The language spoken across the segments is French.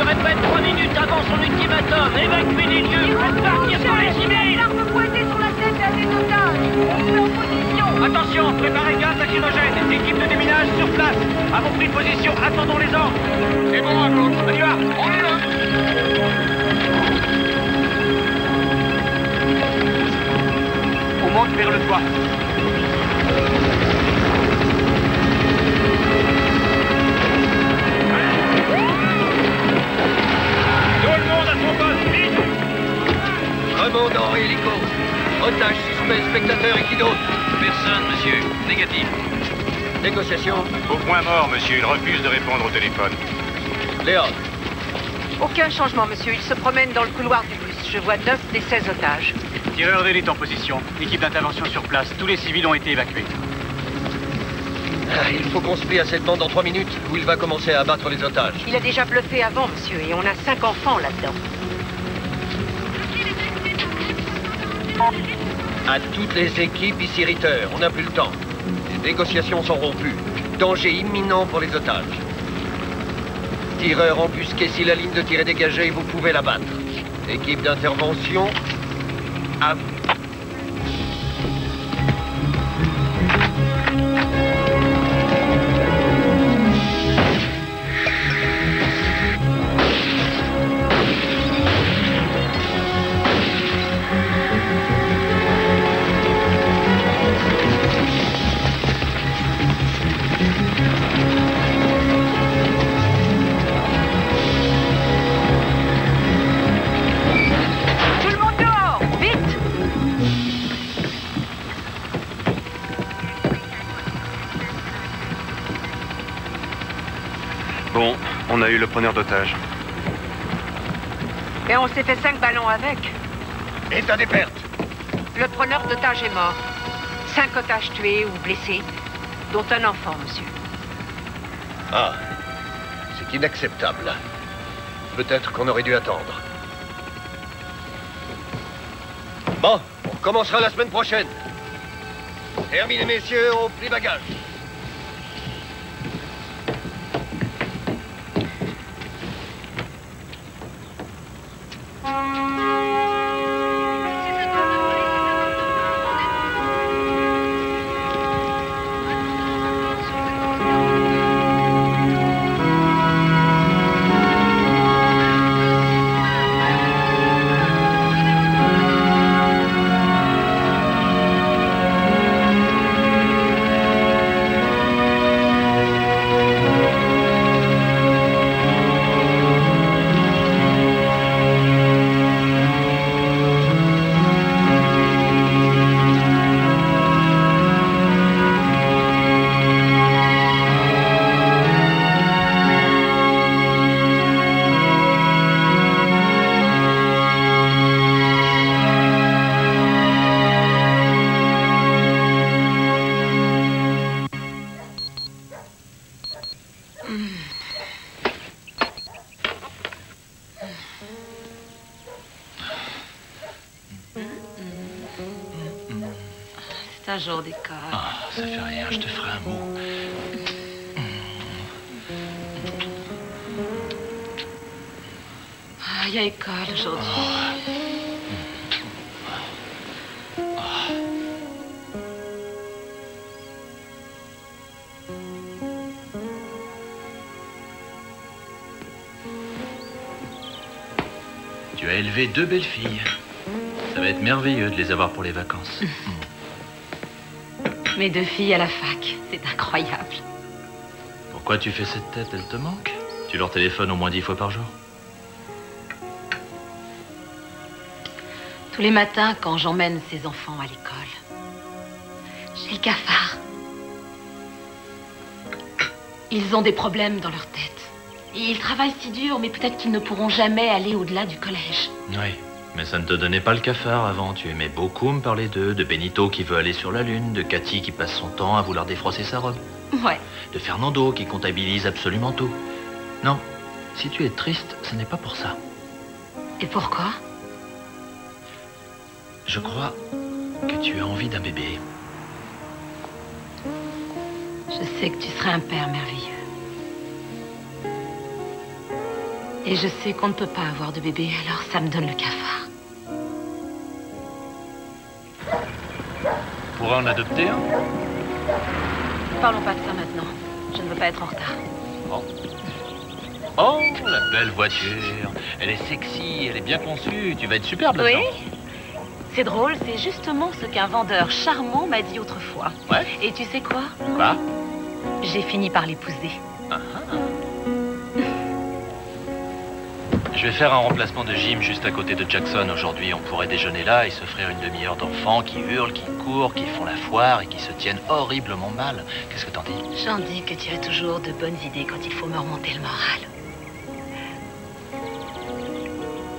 répète, 3 minutes avant son ultimatum. Évacuez les lieux. Faites partir tous les civils. L'arme pointée sur la tête d'un des otages. On se met en position. Attention, préparez gaz lacrymogène. Équipe de déminage sur place. Avons pris position, attendons les ordres. C'est bon, à gauche. On y va. On est là. On monte vers le toit. Tout le monde à son poste, vite. Commandant hélico. Otage suspect, spectateur et qui d'autre? Personne, monsieur. Négatif. Négociation. Au point mort, monsieur. Il refuse de répondre au téléphone. Léon. Aucun changement, monsieur. Il se promène dans le couloir du bus. Je vois 9 des 16 otages. Tireur d'élite en position. Équipe d'intervention sur place. Tous les civils ont été évacués. Il faut qu'on se plie à cette bande dans 3 minutes, où il va commencer à abattre les otages. Il a déjà bluffé avant, monsieur, et on a 5 enfants là-dedans. À toutes les équipes ici Ritter, on n'a plus le temps. Les négociations sont rompues. Danger imminent pour les otages. Tireur embusqué, si la ligne de tir est dégagée, vous pouvez la battre. Équipe d'intervention, à vous. Bon, on a eu le preneur d'otages. Et on s'est fait 5 ballons avec. État des pertes. Le preneur d'otages est mort. 5 otages tués ou blessés, dont un enfant, monsieur. Ah, c'est inacceptable. Peut-être qu'on aurait dû attendre. Bon, on commencera la semaine prochaine. Terminez, messieurs, au pli bagage. C'est un jour d'école. Ah, ça fait rien, je te ferai un mot. Ah, il y a école aujourd'hui. Tu as élevé 2 belles filles. Ça va être merveilleux de les avoir pour les vacances. Mes 2 filles à la fac, c'est incroyable. Pourquoi tu fais cette tête? Elle te manque? Tu leur téléphones au moins 10 fois par jour? Tous les matins, quand j'emmène ces enfants à l'école, j'ai le cafard. Ils ont des problèmes dans leur tête. Et ils travaillent si dur, mais peut-être qu'ils ne pourront jamais aller au-delà du collège. Oui, mais ça ne te donnait pas le cafard avant. Tu aimais beaucoup me parler d'eux, de Benito qui veut aller sur la Lune, de Cathy qui passe son temps à vouloir défroisser sa robe. Ouais. De Fernando qui comptabilise absolument tout. Non, si tu es triste, ce n'est pas pour ça. Et pourquoi? Je crois que tu as envie d'un bébé. Je sais que tu serais un père merveilleux. Et je sais qu'on ne peut pas avoir de bébé, alors ça me donne le cafard. On pourrait en adopter un? Parlons pas de ça maintenant. Je ne veux pas être en retard. Oh. Oh, la belle voiture. Elle est sexy, elle est bien conçue. Tu vas être superbe là-dedans. Oui. C'est drôle, c'est justement ce qu'un vendeur charmant m'a dit autrefois. Ouais. Et tu sais quoi? Quoi? J'ai fini par l'épouser. Je vais faire un remplacement de gym juste à côté de Jackson aujourd'hui. On pourrait déjeuner là et s'offrir une demi-heure d'enfants qui hurlent, qui courent, qui font la foire et qui se tiennent horriblement mal. Qu'est-ce que t'en dis? J'en dis que tu as toujours de bonnes idées quand il faut me remonter le moral.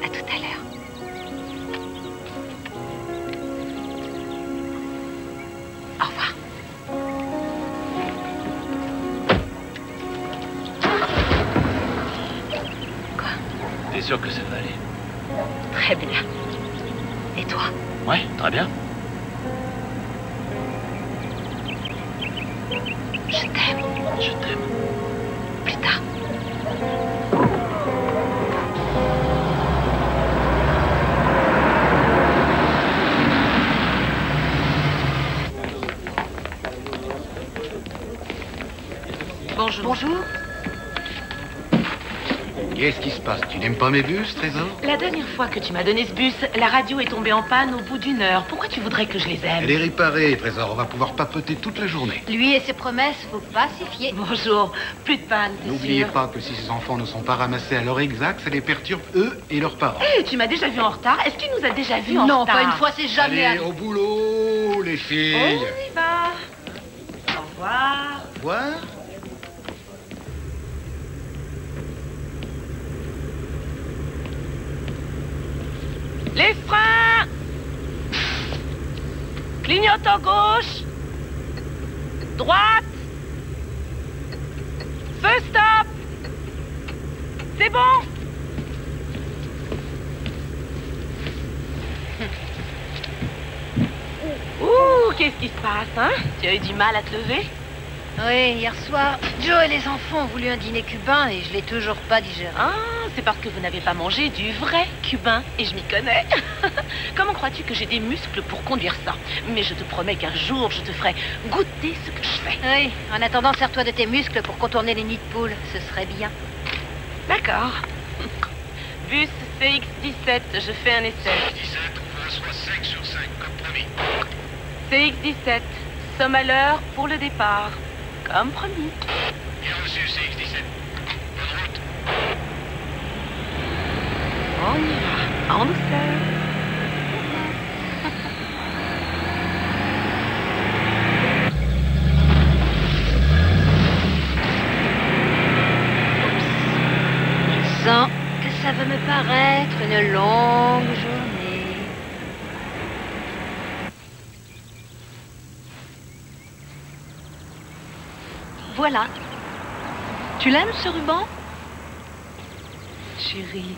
À tout à l'heure. Au revoir. Quoi? T'es sûr que ça va aller? Très bien. Et toi? Ouais, très bien. Je t'aime. Je t'aime. Plus tard. Bonjour. Bonjour. Qu'est-ce qui se passe? Tu n'aimes pas mes bus, Trésor? La dernière fois que tu m'as donné ce bus, la radio est tombée en panne au bout d'une heure. Pourquoi tu voudrais que je les aime? Elle est réparée, Trésor. On va pouvoir papoter toute la journée. Lui et ses promesses, faut pas s'y fier. Bonjour. Plus de panne, c'est N'oubliez sûr. pas que si ces enfants ne sont pas ramassés à l'heure exacte, ça les perturbe eux et leurs parents. Hé, tu m'as déjà vu en retard? Est-ce qu'il nous a déjà vu en Non, retard? pas une fois, c'est jamais Allez, arrivé. au boulot, les filles. On y va. Au revoir. Au revoir. Les freins! Clignotant gauche. Droite. Feu stop. C'est bon. Ouh, qu'est-ce qui se passe, hein? Tu as eu du mal à te lever? Oui, hier soir, Joe et les enfants ont voulu un dîner cubain et je l'ai toujours pas digéré. Ah, c'est parce que vous n'avez pas mangé du vrai cubain, et je m'y connais. Comment crois-tu que j'ai des muscles pour conduire ça? Mais je te promets qu'un jour, je te ferai goûter ce que je fais. Oui, en attendant, sers-toi de tes muscles pour contourner les nids de poules, ce serait bien. D'accord. Bus CX-17, je fais un essai. CX-17, somme à l'heure pour le départ. Comme promis. Bien reçu, CX-17. Bonne route. On y va, en douceur. Je sens que ça va me paraître une longue journée. Voilà. Tu l'aimes, ce ruban? Chérie,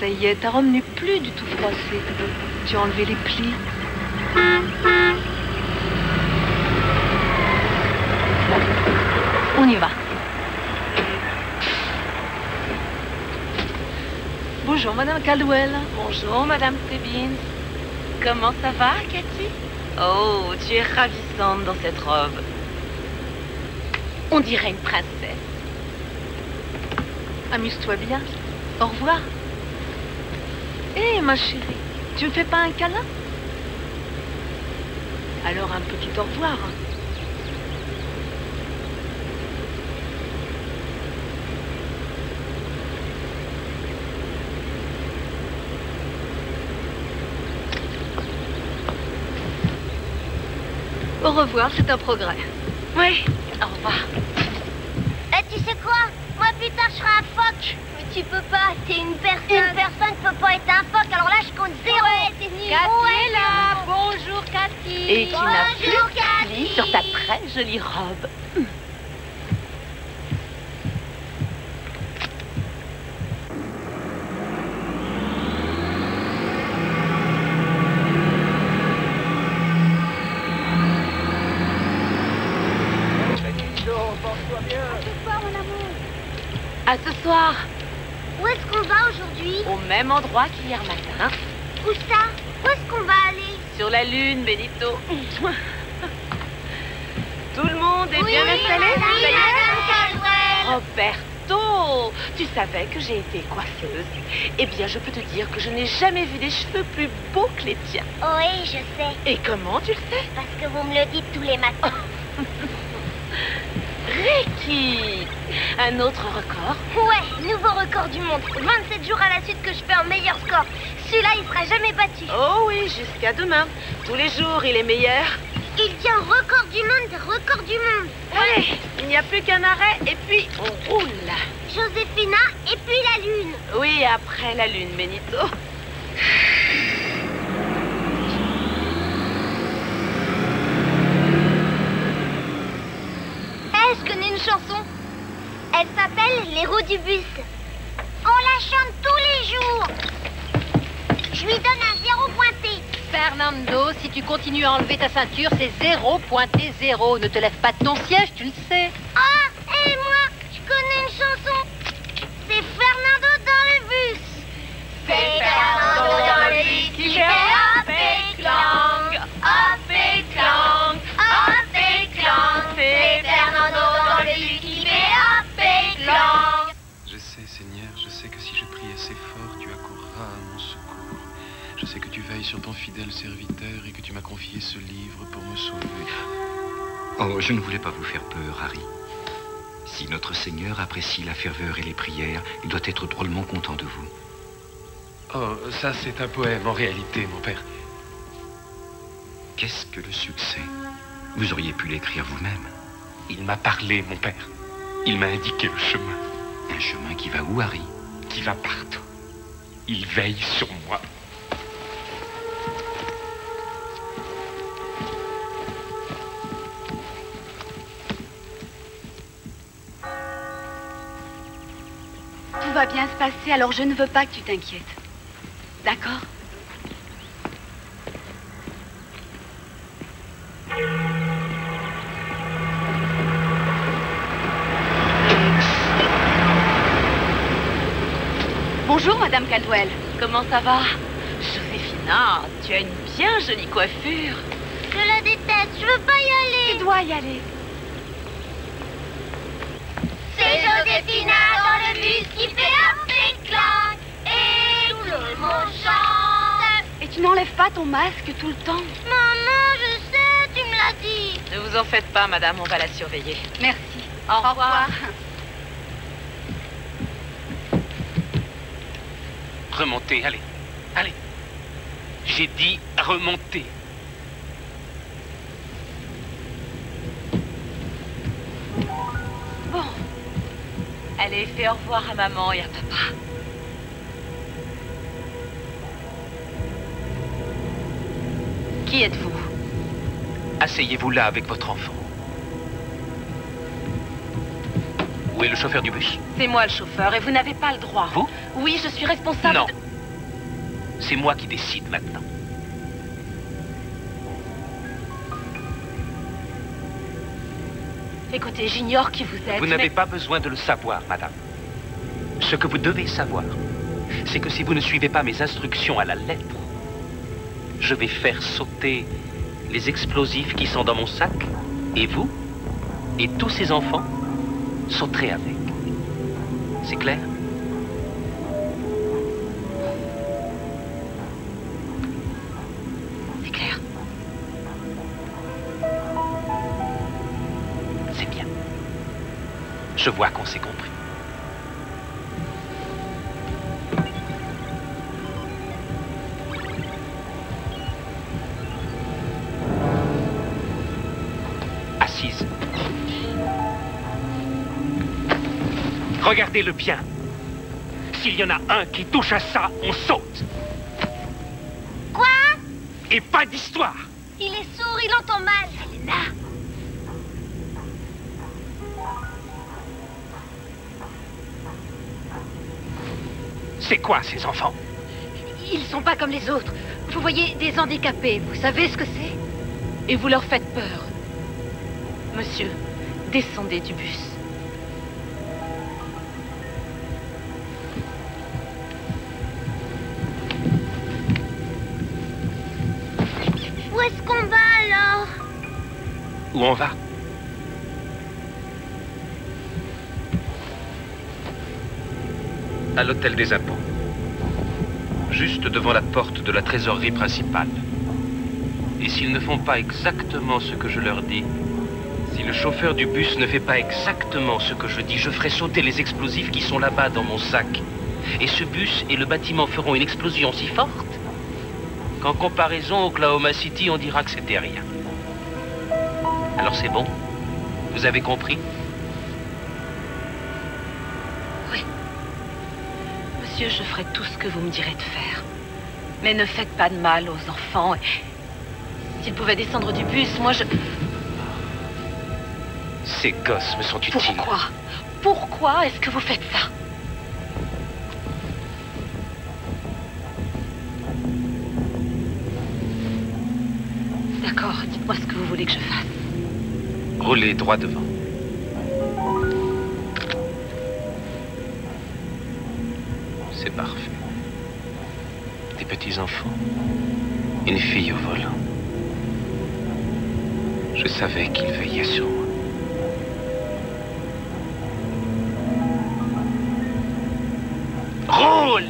ça y est, ta robe n'est plus du tout froissée. Tu as enlevé les plis. On y va. Bonjour, Madame Caldwell. Bonjour, Madame Stebbins. Comment ça va, Cathy? Oh, tu es ravissante dans cette robe. On dirait une princesse. Amuse-toi bien. Au revoir. Hé, ma chérie, tu me fais pas un câlin? Alors un petit au revoir. Au revoir, c'est un progrès. Oui, au revoir. Eh, tu sais quoi? Moi, plus tard, je serai un phoque. Mais tu peux pas, t'es une personne. Une personne peut pas être un phoque, alors là, je compte zéro. Ouais, t'es nul. Cathy est là. Bonjour, Cathy. Et tu n'as plus Bonjour, de plis Cathy. sur ta très jolie robe. À ce soir, mon amour. À ce soir. Où est-ce qu'on va aujourd'hui? Au même endroit qu'hier matin. Où ça? Où est-ce qu'on va aller? Sur la Lune, Benito. Tout le monde est bien installé? Oui, Ça y est? Madame Caldwell. Roberto, tu savais que j'ai été coiffeuse. Eh bien, je peux te dire que je n'ai jamais vu des cheveux plus beaux que les tiens. Oui, je sais. Et comment tu le sais? Parce que vous me le dites tous les matins. Ricky, un autre record? Ouais, nouveau record du monde. 27 jours à la suite que je fais un meilleur score. Celui-là, il sera jamais battu. Oh oui, jusqu'à demain. Tous les jours, il est meilleur. Il tient record du monde des records du monde. Allez, il n'y a plus qu'un arrêt et puis on roule. Joséphina et puis la Lune. Oui, après la Lune, Benito. Je connais une chanson. Elle s'appelle Les roues du bus. On la chante tous les jours. Je lui donne un 0 pointé. Fernando, si tu continues à enlever ta ceinture, c'est 0 pointé 0. Ne te lève pas de ton siège, tu le sais. Ah, et moi, je connais une chanson. C'est Fernando dans le bus. C'est Fernando dans le bus qui fait hop et clang, hop et clang, hop et clang. C'est Fernando dans le bus qui fait hop et clang. Je sais, Seigneur, je sais que si je prie assez fort, tu accourras à mon secours. Je sais que tu veilles sur ton fidèle serviteur et que tu m'as confié ce livre pour me sauver. Oh, je ne voulais pas vous faire peur, Harry. Si notre Seigneur apprécie la ferveur et les prières, il doit être drôlement content de vous. Oh, ça c'est un poème en réalité, mon père. Qu'est-ce que le succès? Vous auriez pu l'écrire vous-même. Il m'a parlé, mon père. Il m'a indiqué le chemin. Un chemin qui va où, Harry? Qui va partout. Il veille sur moi. Tout va bien se passer, alors je ne veux pas que tu t'inquiètes. D'accord? Bonjour, Madame Caldwell. Comment ça va? Joséphina, tu as une bien jolie coiffure. Je la déteste, je veux pas y aller. Tu dois y aller. C'est Joséphina dans le bus qui fait hop et clang. Et tout le monde chante. Et tu n'enlèves pas ton masque tout le temps? Maman, je sais, tu me l'as dit. Ne vous en faites pas, madame, on va la surveiller. Merci. Au revoir. Remontez, allez. Allez. J'ai dit remontez. Bon. Allez, fais au revoir à maman et à papa. Qui êtes-vous? Asseyez-vous là avec votre enfant. Où est le chauffeur du bus? C'est moi le chauffeur et vous n'avez pas le droit. Vous? Oui, je suis responsable. Non. C'est moi qui décide maintenant. Écoutez, j'ignore qui vous êtes. Vous n'avez pas besoin de le savoir, madame. Ce que vous devez savoir, c'est que si vous ne suivez pas mes instructions à la lettre, je vais faire sauter les explosifs qui sont dans mon sac, et vous, et tous ces enfants, sauterez avec. C'est clair? C'est clair. C'est bien. Je vois qu'on s'est compris. Assise. Regardez-le bien. S'il y en a un qui touche à ça, on saute. Quoi? Et pas d'histoire. Il est sourd, il entend mal. Selena. C'est quoi, ces enfants? Ils sont pas comme les autres. Vous voyez, des handicapés, vous savez ce que c'est? Et vous leur faites peur. Monsieur, descendez du bus. est-ce qu'on va alors? Où on va? À l'hôtel des impôts. Juste devant la porte de la trésorerie principale. Et s'ils ne font pas exactement ce que je leur dis, si le chauffeur du bus ne fait pas exactement ce que je dis, je ferai sauter les explosifs qui sont là-bas dans mon sac. Et ce bus et le bâtiment feront une explosion si forte qu'en comparaison au Oklahoma City, on dira que c'était rien. Alors c'est bon? Vous avez compris? Oui. Monsieur, je ferai tout ce que vous me direz de faire. Mais ne faites pas de mal aux enfants. S'ils pouvaient descendre du bus, moi je... Ces gosses me sont utiles. Pourquoi? Pourquoi est-ce que vous faites ça? D'accord, dites-moi ce que vous voulez que je fasse. Roulez droit devant. C'est parfait. Des petits enfants. Une fille au volant. Je savais qu'il veillait sur moi. Roule!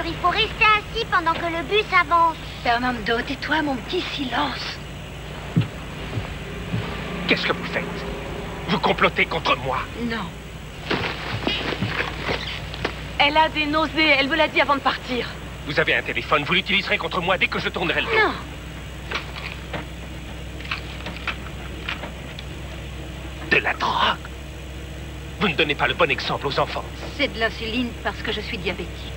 Il faut rester assis pendant que le bus avance. Fernando, tais-toi, mon petit, silence. Qu'est-ce que vous faites? Vous complotez contre moi? Non. Elle a des nausées, elle me l'a dit avant de partir. Vous avez un téléphone, vous l'utiliserez contre moi dès que je tournerai le dos. Non. De la drogue? Vous ne donnez pas le bon exemple aux enfants. C'est de l'insuline parce que je suis diabétique.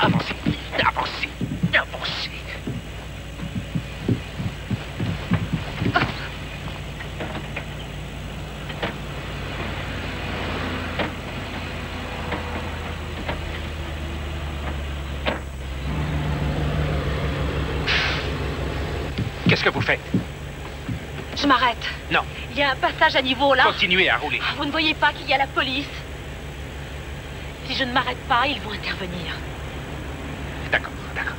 Avancez, avancez, avancez. Qu'est-ce que vous faites? Je m'arrête. Non. Il y a un passage à niveau là. Continuez à rouler. Vous ne voyez pas qu'il y a la police? Si je ne m'arrête pas, ils vont intervenir. D'accord, d'accord.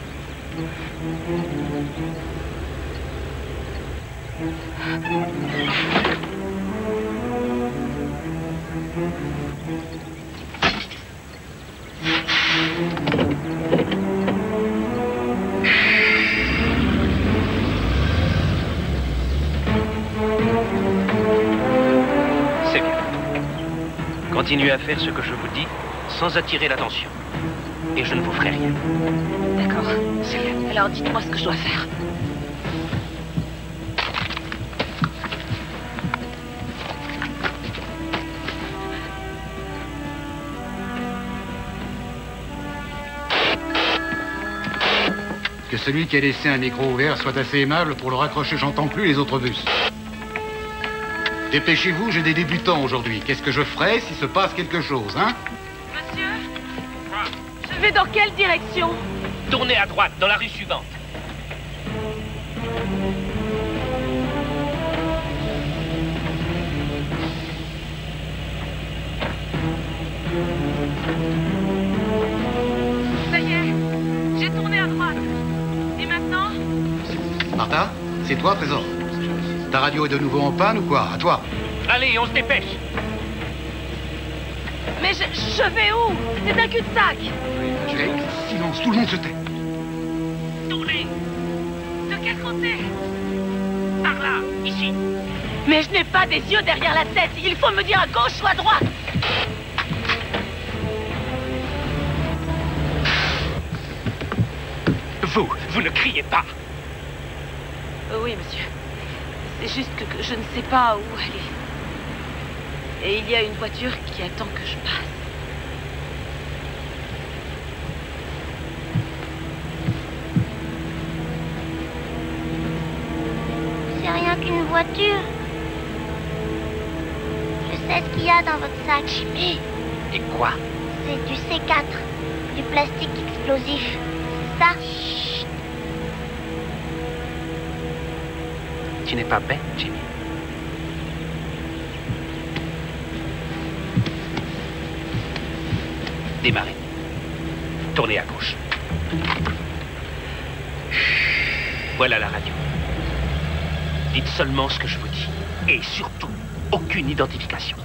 C'est bien. Continuez à faire ce que je vous dis sans attirer l'attention. Et je ne vous ferai rien. D'accord. C'est bien. Alors dites-moi ce que je dois faire. Que celui qui a laissé un micro ouvert soit assez aimable pour le raccrocher, j'entends plus les autres bus. Dépêchez-vous, j'ai des débutants aujourd'hui. Qu'est-ce que je ferai s'il se passe quelque chose, hein? Monsieur, je vais dans quelle direction? Tournez à droite, dans la rue suivante. Ça y est, j'ai tourné à droite. Et maintenant? Martha, c'est toi, Trésor? Ta radio est de nouveau en panne ou quoi? À toi. Allez, on se dépêche. Mais je vais où? C'est un cul-de-sac. Silence, tout le monde se tait. Tournez. De quel côté? Par là, ici. Mais je n'ai pas des yeux derrière la tête. Il faut me dire à gauche ou à droite. Vous ne criez pas. Oui, monsieur. C'est juste que je ne sais pas où aller. Et il y a une voiture qui attend que je passe. C'est rien qu'une voiture. Je sais ce qu'il y a dans votre sac. Jimmy. Et quoi? C'est du C4, du plastique explosif. C'est ça? Chut. Tu n'es pas bête, Jimmy. Démarrez. Tournez à gauche. Voilà la radio. Dites seulement ce que je vous dis. Et surtout, aucune identification.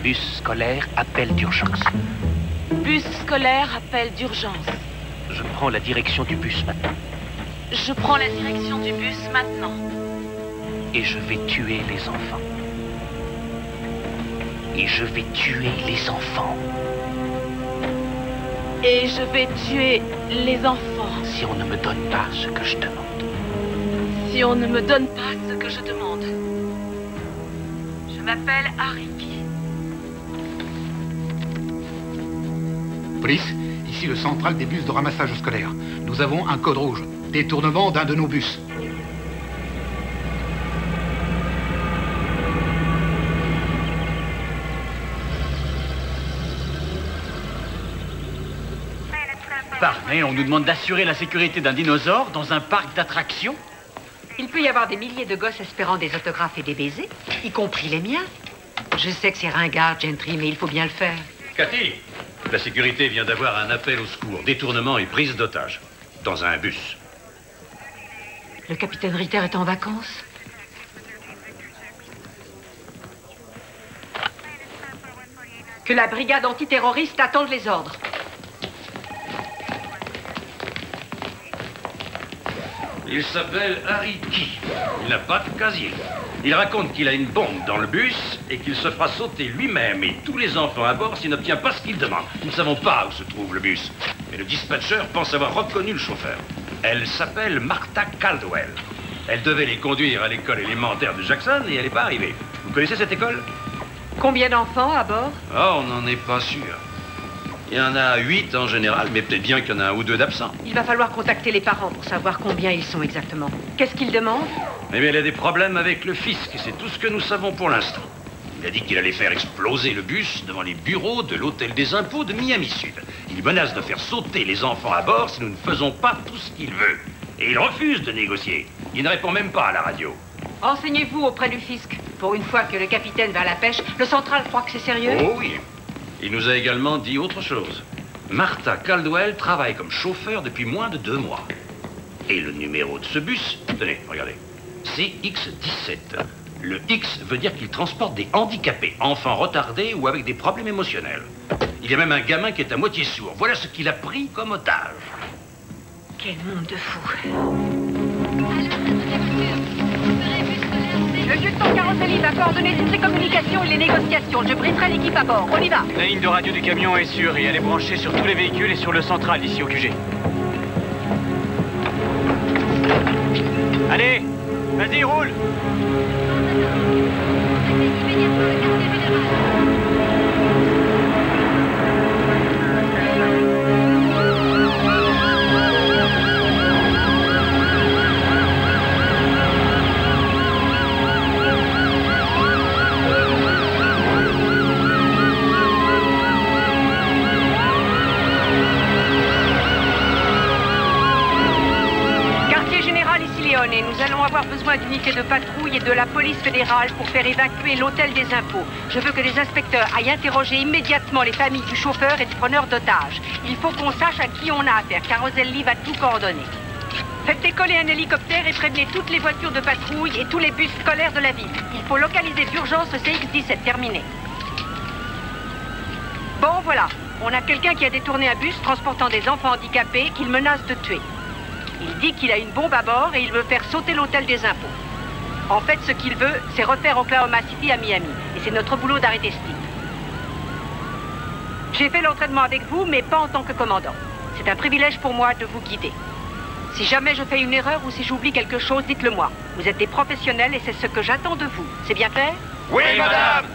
Bus scolaire, appel d'urgence. Bus scolaire, appel d'urgence. Je prends la direction du bus maintenant. Je prends la direction du bus maintenant. Et je vais tuer les enfants. Et je vais tuer les enfants. Et je vais tuer les enfants. Si on ne me donne pas ce que je demande. Si on ne me donne pas ce que je demande. Je m'appelle Ariki. Police, ici le central des bus de ramassage scolaire. Nous avons un code rouge. Détournement d'un de nos bus. Pardon, on nous demande d'assurer la sécurité d'un dinosaure dans un parc d'attractions? Il peut y avoir des milliers de gosses espérant des autographes et des baisers, y compris les miens. Je sais que c'est ringard, Gentry, mais il faut bien le faire. Cathy, la sécurité vient d'avoir un appel au secours. Détournement et prise d'otage. Dans un bus. Le capitaine Ritter est en vacances? Que la brigade antiterroriste attende les ordres. Il s'appelle Ariki. Il n'a pas de casier. Il raconte qu'il a une bombe dans le bus et qu'il se fera sauter lui-même et tous les enfants à bord s'il n'obtient pas ce qu'il demande. Nous ne savons pas où se trouve le bus. Mais le dispatcher pense avoir reconnu le chauffeur. Elle s'appelle Martha Caldwell. Elle devait les conduire à l'école élémentaire de Jackson et elle n'est pas arrivée. Vous connaissez cette école? Combien d'enfants à bord? Oh, on n'en est pas sûr. Il y en a 8 en général, mais peut-être bien qu'il y en a un ou deux d'absents. Il va falloir contacter les parents pour savoir combien ils sont exactement. Qu'est-ce qu'ils demandent? Eh bien, il a des problèmes avec le fisc, et c'est tout ce que nous savons pour l'instant. Il a dit qu'il allait faire exploser le bus devant les bureaux de l'hôtel des impôts de Miami Sud. Il menace de faire sauter les enfants à bord si nous ne faisons pas tout ce qu'il veut. Et il refuse de négocier. Il ne répond même pas à la radio. Renseignez-vous auprès du fisc. Pour une fois que le capitaine va à la pêche, le central croit que c'est sérieux? Oh oui. Il nous a également dit autre chose. Martha Caldwell travaille comme chauffeur depuis moins de 2 mois. Et le numéro de ce bus, tenez, regardez, c'est X17. Le X veut dire qu'il transporte des handicapés, enfants retardés ou avec des problèmes émotionnels. Il y a même un gamin qui est à moitié sourd. Voilà ce qu'il a pris comme otage. Quel monde de fous. Le lieutenant Caroselli va coordonner toutes les communications et les négociations. Je briserai l'équipe à bord. On y va. La ligne de radio du camion est sûre et elle est branchée sur tous les véhicules et sur le central ici au QG. Allez, vas-y, roule. Et nous allons avoir besoin d'unités de patrouille et de la police fédérale pour faire évacuer l'hôtel des impôts. Je veux que les inspecteurs aillent interroger immédiatement les familles du chauffeur et du preneur d'otages. Il faut qu'on sache à qui on a affaire. Caroselli va tout coordonner. Faites décoller un hélicoptère et prévenez toutes les voitures de patrouille et tous les bus scolaires de la ville. Il faut localiser d'urgence le CX-17. Terminé. Bon, voilà. On a quelqu'un qui a détourné un bus transportant des enfants handicapés qu'il menace de tuer. Il dit qu'il a une bombe à bord et il veut faire sauter l'hôtel des impôts. En fait, ce qu'il veut, c'est refaire Oklahoma City à Miami. Et c'est notre boulot d'arrêter ce type. J'ai fait l'entraînement avec vous, mais pas en tant que commandant. C'est un privilège pour moi de vous guider. Si jamais je fais une erreur ou si j'oublie quelque chose, dites-le moi. Vous êtes des professionnels et c'est ce que j'attends de vous. C'est bien clair? Oui, madame.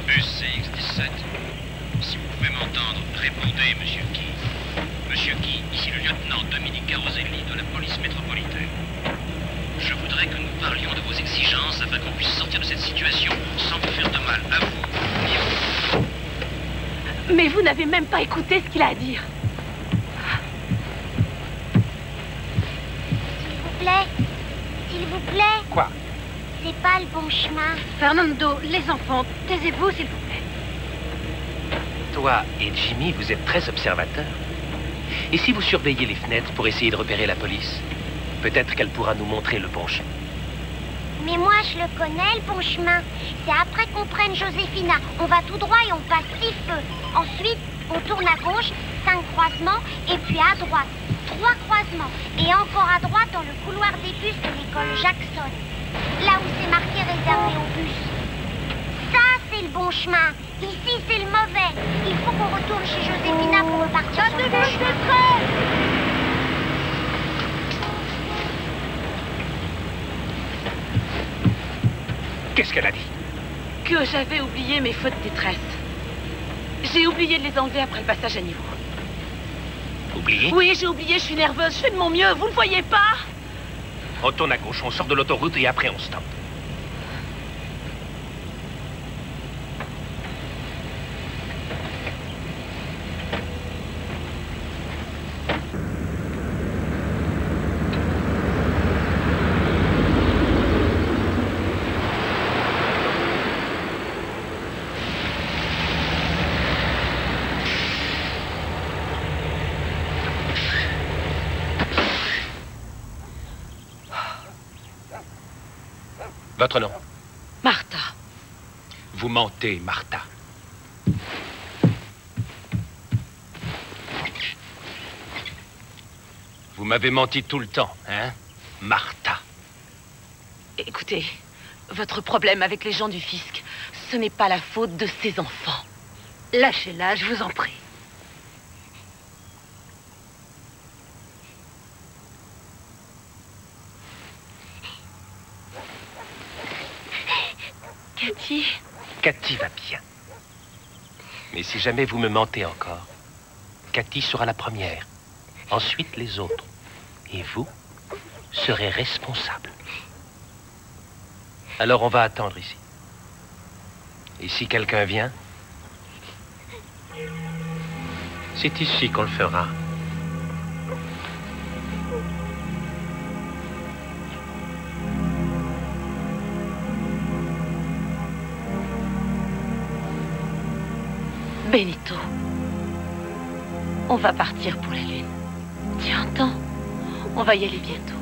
Bus CX-17. Si vous pouvez m'entendre, répondez, monsieur Key. Monsieur Key, ici le lieutenant Dominique Caroselli de la police métropolitaine. Je voudrais que nous parlions de vos exigences afin qu'on puisse sortir de cette situation sans vous faire de mal à vous ni à vous. Mais vous n'avez même pas écouté ce qu'il a à dire. S'il vous plaît. S'il vous plaît. Quoi? C'est pas le bon chemin. Fernando, les enfants, taisez-vous, s'il vous plaît. Toi et Jimmy, vous êtes très observateurs. Et si vous surveillez les fenêtres pour essayer de repérer la police, peut-être qu'elle pourra nous montrer le bon chemin. Mais moi, je le connais, le bon chemin. C'est après qu'on prenne Josefina. On va tout droit et on passe 6 feux. Ensuite, on tourne à gauche, 5 croisements, et puis à droite, 3 croisements. Et encore à droite dans le couloir des bus de l'école Jackson. Là où c'est marqué réservé aux bus. Ça, c'est le bon chemin. Ici, c'est le mauvais. Il faut qu'on retourne chez Josefina pour repartir sur le bon chemin. Qu'est-ce qu'elle a dit? Que j'avais oublié mes fautes de détresse. J'ai oublié de les enlever après le passage à niveau. Oublié? Oui, j'ai oublié, je suis nerveuse, je fais de mon mieux, vous le voyez pas? On tourne à gauche, on sort de l'autoroute et après on stoppe. Votre nom? Martha. Vous mentez, Martha. Vous m'avez menti tout le temps, hein, Martha? Écoutez, votre problème avec les gens du fisc, ce n'est pas la faute de ces enfants. Lâchez-la, je vous en prie. Cathy? Cathy va bien. Mais si jamais vous me mentez encore, Cathy sera la première. Ensuite, les autres. Et vous serez responsable. Alors, on va attendre ici. Et si quelqu'un vient, c'est ici qu'on le fera. Benito, on va partir pour la Lune. Tu entends? On va y aller bientôt.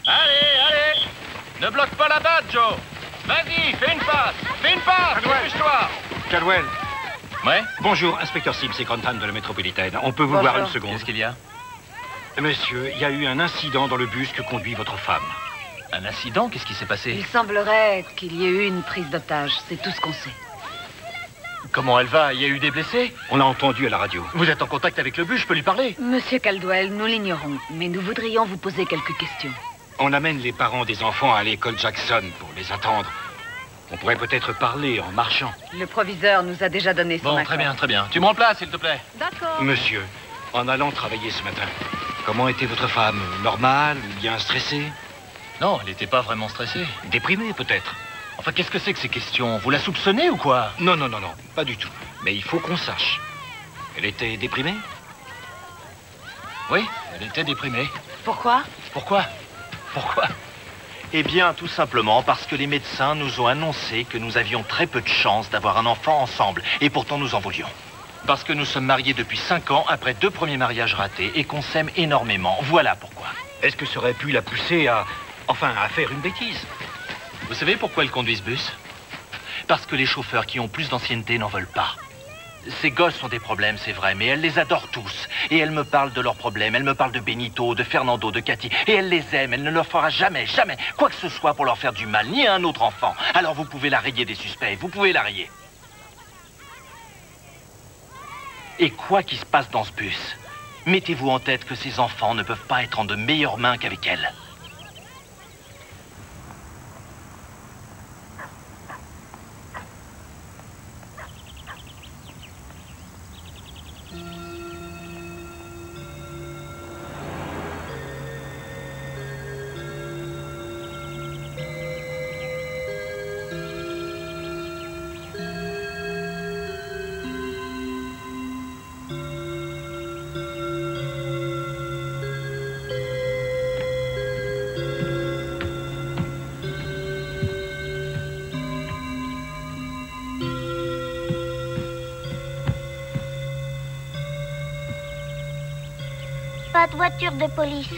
Allez, ne bloque pas la batte, Joe. Vas-y, fais une passe, dépêche-toi. Caldwell. Ouais? Bonjour, inspecteur Sims et Grantham de la métropolitaine. On peut vous voir une seconde? Qu'est-ce qu'il y a? Monsieur, il y a eu un incident dans le bus que conduit votre femme. Un incident? Qu'est-ce qui s'est passé? Il semblerait qu'il y ait eu une prise d'otage. C'est tout ce qu'on sait. Comment elle va? Il y a eu des blessés? On l'a entendu à la radio. Vous êtes en contact avec le bus, je peux lui parler? Monsieur Caldwell, nous l'ignorons, mais nous voudrions vous poser quelques questions. On amène les parents des enfants à l'école Jackson pour les attendre. On pourrait peut-être parler en marchant. Le proviseur nous a déjà donné son accord. Très bien. Tu me remplaces, s'il te plaît. D'accord. Monsieur, en allant travailler ce matin, comment était votre femme? Normale ou bien stressée? Non, elle n'était pas vraiment stressée. Déprimée, peut-être? Enfin, qu'est-ce que c'est que ces questions? Vous la soupçonnez ou quoi? Non, pas du tout. Mais il faut qu'on sache. Elle était déprimée? Oui, elle était déprimée. Pourquoi? Pourquoi? Eh bien, tout simplement parce que les médecins nous ont annoncé que nous avions très peu de chances d'avoir un enfant ensemble. Et pourtant, nous en voulions. Parce que nous sommes mariés depuis 5 ans, après 2 premiers mariages ratés, et qu'on s'aime énormément. Voilà pourquoi. Est-ce que ça aurait pu la pousser à faire une bêtise? Vous savez pourquoi elle conduit ce bus? Parce que les chauffeurs qui ont plus d'ancienneté n'en veulent pas. Ces gosses ont des problèmes, c'est vrai, mais elle les adore tous. Et elle me parle de leurs problèmes, elle me parle de Benito, de Fernando, de Cathy. Et elle les aime, elle ne leur fera jamais, jamais quoi que ce soit pour leur faire du mal, ni à un autre enfant. Alors vous pouvez la rayer des suspects, vous pouvez la rayer. Et quoi qu'il se passe dans ce bus, mettez-vous en tête que ces enfants ne peuvent pas être en de meilleures mains qu'avec elle. Pas de voiture de police.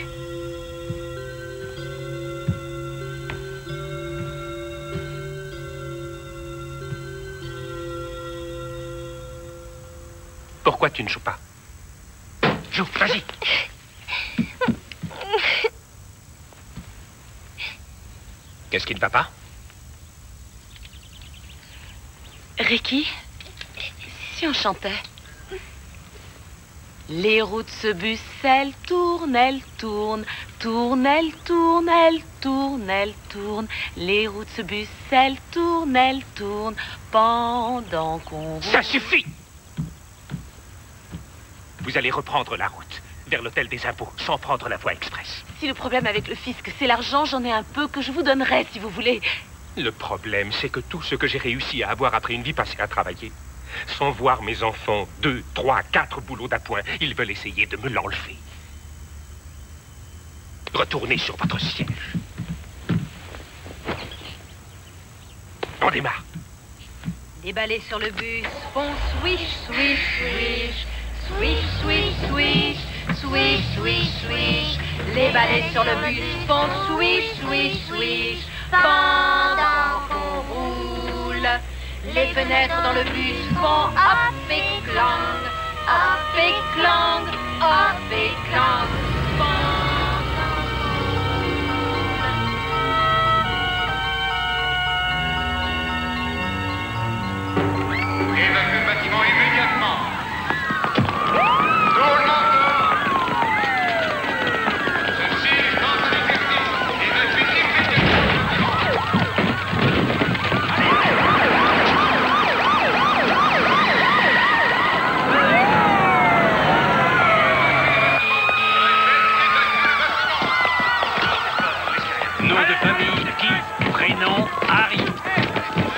Pourquoi tu ne joues pas? Joue, vas-y. Qu'est-ce qui ne va pas? Ricky, si on chantait. Les roues de ce bus, elles tournent, elles tournent, tournent, elles tournent, elles tournent, elles tournent. Les roues de ce bus, elles tournent, pendant qu'on roule. Ça suffit! Vous allez reprendre la route vers l'hôtel des impôts, sans prendre la voie express. Si le problème avec le fisc, c'est l'argent, j'en ai un peu que je vous donnerai, si vous voulez. Le problème, c'est que tout ce que j'ai réussi à avoir après une vie passée à travailler, sans voir mes enfants 2, 3, 4 boulots d'appoint, ils veulent essayer de me l'enlever. Retournez sur votre siège. On démarre. Les balais sur le bus font swish, swish, swish. Swish, swish, swish. Swish, swish, swish. Les balais sur le bus font swish, swish, swish. Pendant qu'on roule. Les fenêtres dans le bus font hop et clang, hop et clang, hop et clang. Évacuez le bâtiment immédiatement. Tout le monde dehors. Ceci est dans un exercice. Évacuez Nom de famille, Keith. Prénom, Harry.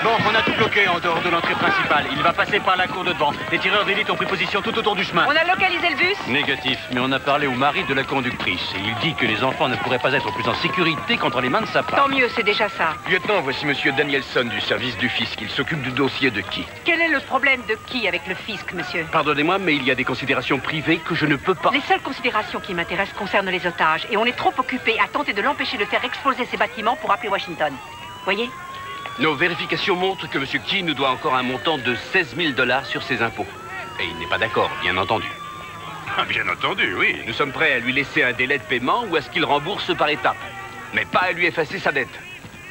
Bon, on a tout bloqué en dehors de l'entrée principale. Il va passer par la cour de devant. Les tireurs d'élite ont pris position tout autour du chemin. On a localisé le bus? Négatif, mais on a parlé au mari de la conductrice. Et il dit que les enfants ne pourraient pas être plus en sécurité contre les mains de sa femme. Tant mieux, c'est déjà ça. Lieutenant, voici monsieur Danielson du service du fisc. Il s'occupe du dossier de qui? Quel est le problème de qui avec le fisc, monsieur? Pardonnez-moi, mais il y a des considérations privées que je ne peux pas... Les seules considérations qui m'intéressent concernent les otages. Et on est trop occupé à tenter de l'empêcher de faire exploser ces bâtiments pour appeler Washington. Voyez? Nos vérifications montrent que M. Key nous doit encore un montant de 16 000 $ sur ses impôts. Et il n'est pas d'accord, bien entendu. Ah, bien entendu, oui. Nous sommes prêts à lui laisser un délai de paiement ou à ce qu'il rembourse par étapes. Mais pas à lui effacer sa dette.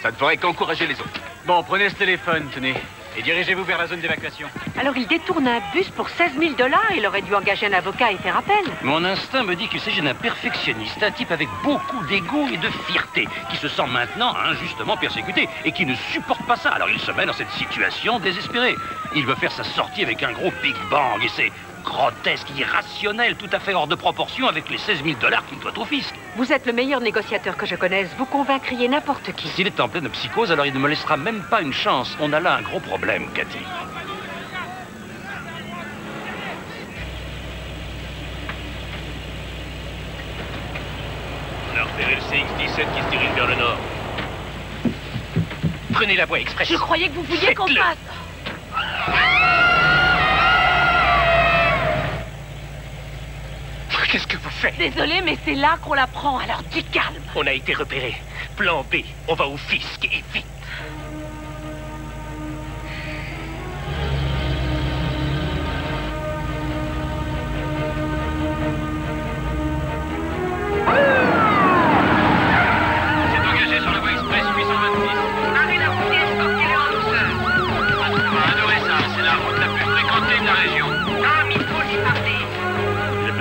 Ça ne ferait qu'encourager les autres. Bon, prenez ce téléphone, tenez. Et dirigez-vous vers la zone d'évacuation. Alors il détourne un bus pour 16 000 $. Il aurait dû engager un avocat et faire appel. Mon instinct me dit qu'il s'agit d'un perfectionniste, un type avec beaucoup d'ego et de fierté, qui se sent maintenant injustement persécuté et qui ne supporte pas ça. Alors il se met dans cette situation désespérée. Il veut faire sa sortie avec un gros Big Bang et c'est grotesque, irrationnel, tout à fait hors de proportion avec les 16 000 $ qu'il doit au fisc. Vous êtes le meilleur négociateur que je connaisse. Vous convaincriez n'importe qui. S'il est en pleine psychose, alors il ne me laissera même pas une chance. On a là un gros problème, Cathy. On a repéré le CX-17 qui se dirige vers le nord. Prenez la voie express. Je croyais que vous vouliez qu'on passe. Qu'est-ce que vous faites? Désolée, mais c'est là qu'on la prend, alors du calme. On a été repéré. Plan B, on va au fisc et vite.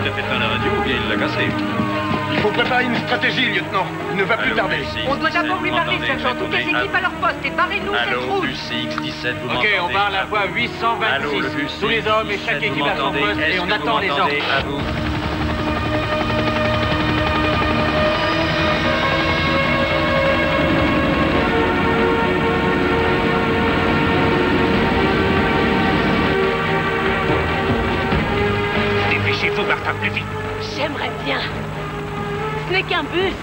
l'a fait à la radio ou bien il l'a cassé. Il faut préparer une stratégie, lieutenant. Il ne va plus tarder. On doit d'abord lui parler, sergent. Toutes les équipes à leur poste et barrez-nous cette route. Bus CX-17, vous Ok, on barre la voie 826. Allô, le bus Tous les hommes et chaque équipe à son poste et on attend les ordres. À vous. Dépêchez-vous, Martha, plus vite. J'aimerais bien. Ce n'est qu'un bus.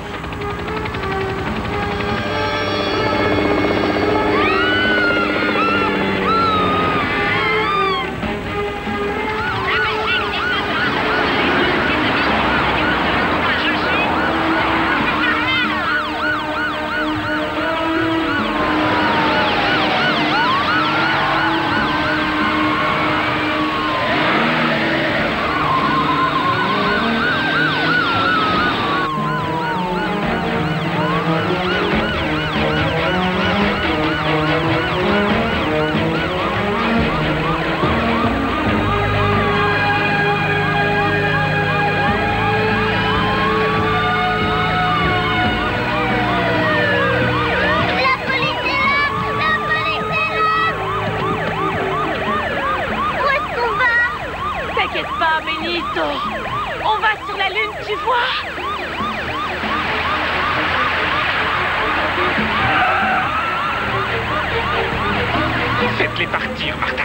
On va sur la Lune, tu vois? Faites-les partir, Martha.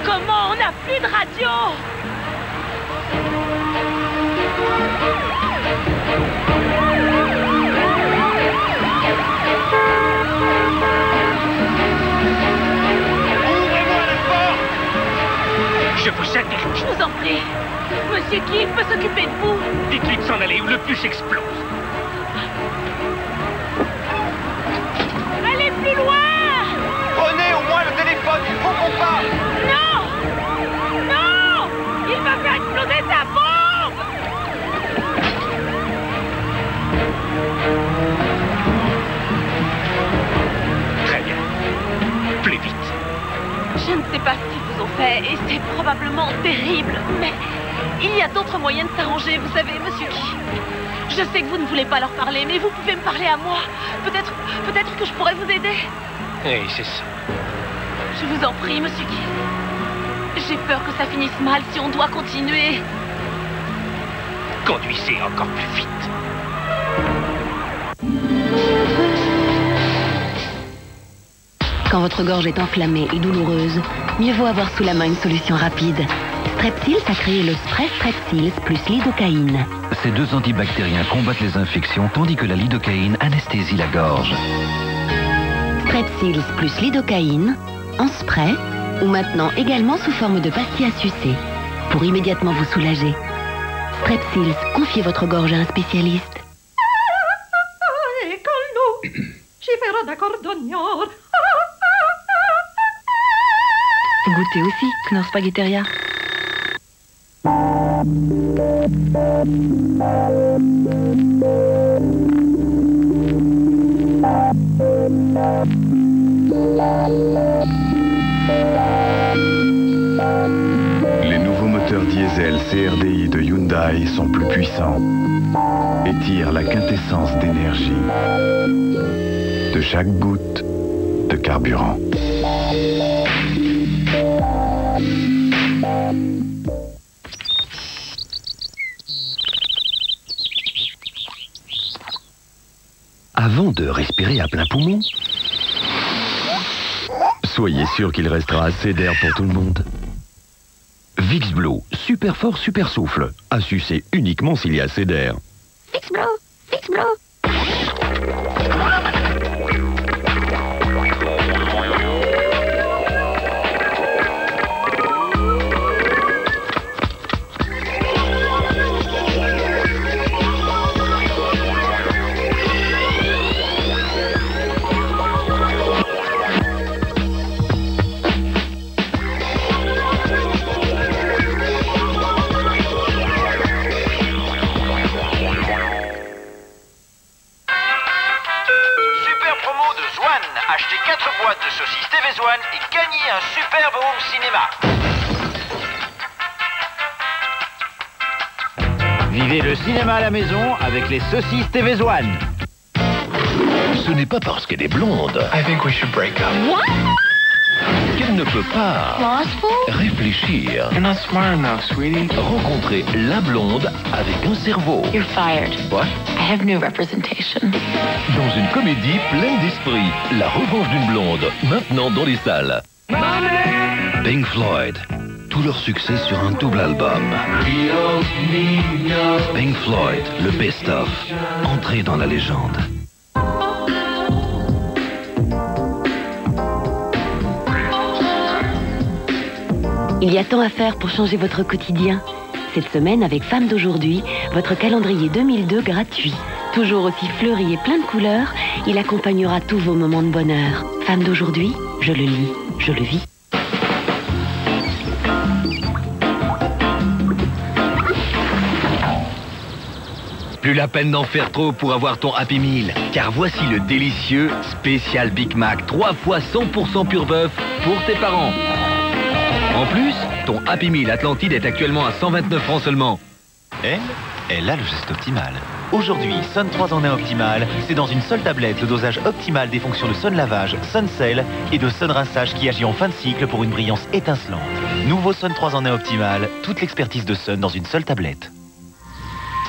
Comment? On n'a plus de radio. Je vous aide. Je vous en prie. Monsieur Key peut s'occuper de vous. Dites-lui de s'en aller ou le bus explose. Allez plus loin. Prenez au moins le téléphone, il faut qu'on parle. Non. Non. Il va faire exploser sa bombe. Très bien. Plus vite. Je ne sais pas ce qu'ils vous ont fait et c'est probablement terrible, mais il y a d'autres moyens de s'arranger, vous savez, monsieur Key. Je sais que vous ne voulez pas leur parler, mais vous pouvez me parler à moi. Peut-être que je pourrais vous aider. Oui, c'est ça. Je vous en prie, monsieur Key. J'ai peur que ça finisse mal si on doit continuer. Conduisez encore plus vite. Quand votre gorge est enflammée et douloureuse, mieux vaut avoir sous la main une solution rapide. Strepsils a créé le spray Strepsils plus lidocaïne. Ces deux antibactériens combattent les infections tandis que la lidocaïne anesthésie la gorge. Strepsils plus lidocaïne, en spray, ou maintenant également sous forme de pastilles à sucer, pour immédiatement vous soulager. Strepsils, confiez votre gorge à un spécialiste. Goûtez aussi, Knorr Spaghetteria. Les nouveaux moteurs diesel CRDI de Hyundai sont plus puissants et tirent la quintessence d'énergie de chaque goutte de carburant. Avant de respirer à plein poumon, soyez sûr qu'il restera assez d'air pour tout le monde. Vicks Blue, super fort, super souffle. À sucer uniquement s'il y a assez d'air. Vicks Blue, Vicks Blue. Vivez le cinéma à la maison avec les saucisses TV1. Ce n'est pas parce qu'elle est blonde qu'elle ne peut pas réfléchir. Rencontrer la blonde avec un cerveau. You're fired. What? I have new representation. Dans une comédie pleine d'esprit, La revanche d'une blonde, maintenant dans les salles. Pink Floyd, tout leur succès sur un double album. Pink Floyd, le best-of, entrée dans la légende. Il y a tant à faire pour changer votre quotidien. Cette semaine, avec Femmes d'aujourd'hui, votre calendrier 2002 gratuit. Toujours aussi fleuri et plein de couleurs, il accompagnera tous vos moments de bonheur. Femmes d'aujourd'hui, je le lis, je le vis. Plus la peine d'en faire trop pour avoir ton Happy Meal, car voici le délicieux spécial Big Mac, 3 fois 100% pur bœuf pour tes parents. En plus, ton Happy Meal Atlantide est actuellement à 129 francs seulement. Elle a le geste optimal. Aujourd'hui, Sun 3 en 1 optimal, c'est dans une seule tablette le dosage optimal des fonctions de Sun lavage, Sun sel et de Sun rinçage qui agit en fin de cycle pour une brillance étincelante. Nouveau Sun 3 en 1 optimal, toute l'expertise de Sun dans une seule tablette.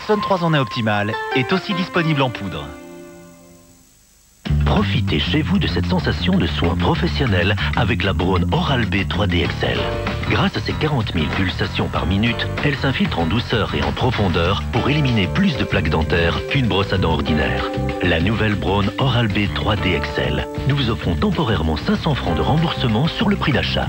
Sun 3 en 1 optimal est aussi disponible en poudre. Profitez chez vous de cette sensation de soin professionnel avec la Braun Oral-B 3D XL. Grâce à ses 40 000 pulsations par minute, elle s'infiltre en douceur et en profondeur pour éliminer plus de plaques dentaires qu'une brosse à dents ordinaire. La nouvelle Braun Oral-B 3D XL. Nous vous offrons temporairement 500 francs de remboursement sur le prix d'achat.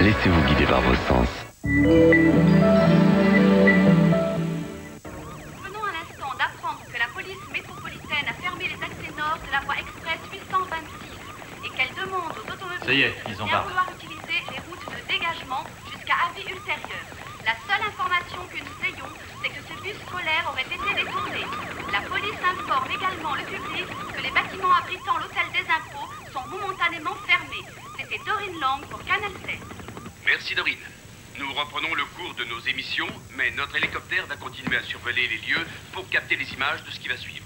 Laissez-vous guider par vos sens. Venons à l'instant d'apprendre que la police métropolitaine a fermé les accès nord de la voie express 826 et qu'elle demande aux automobilistes Ça y est, ils en parlent. de vouloir utiliser les routes de dégagement jusqu'à avis ultérieur. La seule information que nous ayons, c'est que ce bus scolaire aurait été détourné. La police informe également le public que les bâtiments abritant l'hôtel des impôts sont momentanément fermés. C'était Dorine Lang pour Canal 7. Merci Dorine. Nous reprenons le cours de nos émissions, mais notre hélicoptère va continuer à survoler les lieux pour capter les images de ce qui va suivre.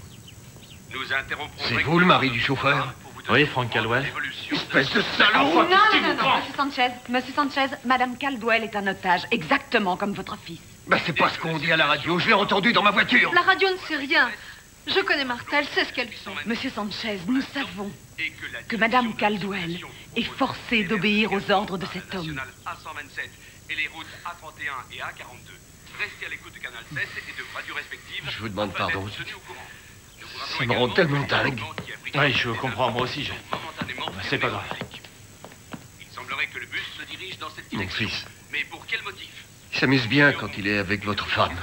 Nous interromprons... C'est vous le mari du chauffeur? Oui, Frank Caldwell. Espèce de salaud! Non, Monsieur Sanchez, Madame Caldwell est un otage, exactement comme votre fils. Bah c'est pas ce qu'on dit à la radio, je l'ai entendu dans ma voiture. La radio ne sait rien. Je connais Martha, elle sait ce qu'elle fait. Monsieur Sanchez, nous savons que Madame Caldwell est forcée d'obéir aux ordres de cet homme. A127 et les routes A31 et A42. Restez à l'écoute de Canal 7 et de radios respectives. Je vous demande pardon. Ça me rend tellement dingue. Oui, je comprends, moi aussi. C'est pas grave. Il semblerait que le bus se dirige dans cette Mon direction. fils, Mais pour quel motif? il s'amuse bien quand il est avec votre femme.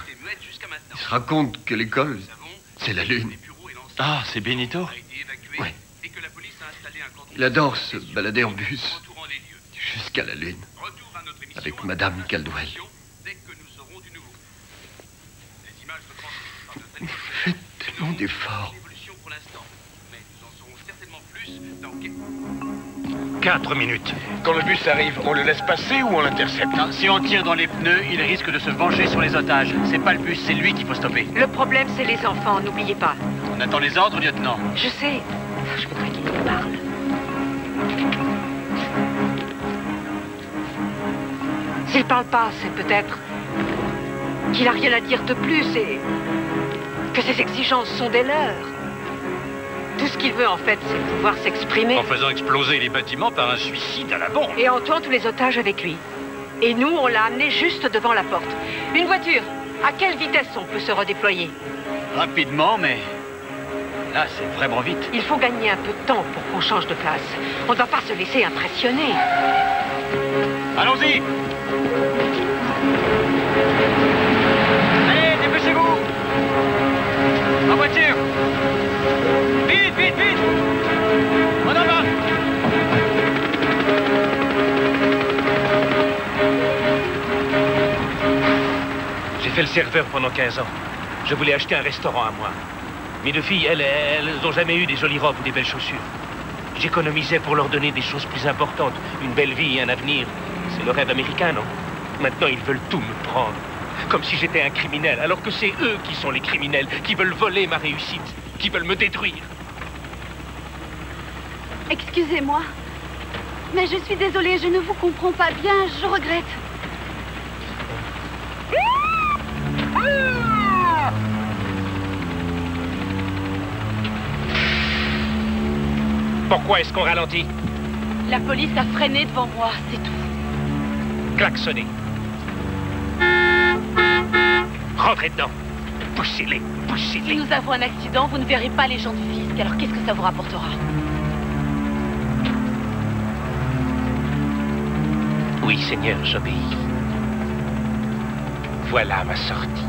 Il se raconte que l'école, c'est la lune. Ah, c'est Benito? Oui. Il adore se balader en bus jusqu'à la lune avec Madame Caldwell. Vous faites tellement d'efforts. 4 minutes. Quand le bus arrive, on le laisse passer ou on l'intercepte? Si on tire dans les pneus, il risque de se venger sur les otages. C'est pas le bus, c'est lui qu'il faut stopper. Le problème, c'est les enfants, n'oubliez pas. On attend les ordres, lieutenant. Je sais. Je voudrais qu'il nous parle. S'il parle pas, c'est peut-être qu'il a rien à dire de plus et que ses exigences sont des leurs. Tout ce qu'il veut, en fait, c'est pouvoir s'exprimer. En faisant exploser les bâtiments par un suicide à la bombe. Et en tuant tous les otages avec lui. Et nous, on l'a amené juste devant la porte. Une voiture, à quelle vitesse on peut se redéployer? Rapidement, mais là, c'est vraiment vite. Il faut gagner un peu de temps pour qu'on change de place. On ne doit pas se laisser impressionner. Allons-y! Allez, dépêchez-vous! serveur pendant 15 ans. Je voulais acheter un restaurant à moi. Mes deux filles, elles n'ont jamais eu des jolies robes ou des belles chaussures. J'économisais pour leur donner des choses plus importantes. Une belle vie et un avenir. C'est le rêve américain, non? Maintenant, ils veulent tout me prendre. Comme si j'étais un criminel, alors que c'est eux qui sont les criminels, qui veulent voler ma réussite, qui veulent me détruire. Excusez-moi. Mais je suis désolée, je ne vous comprends pas bien, je regrette. Pourquoi est-ce qu'on ralentit? La police a freiné devant moi, c'est tout. Klaxonnez. Rentrez dedans. Poussez-les, poussez-les. Si nous avons un accident, vous ne verrez pas les gens du fisc, alors qu'est-ce que ça vous rapportera? Oui, Seigneur, j'obéis. Voilà ma sortie.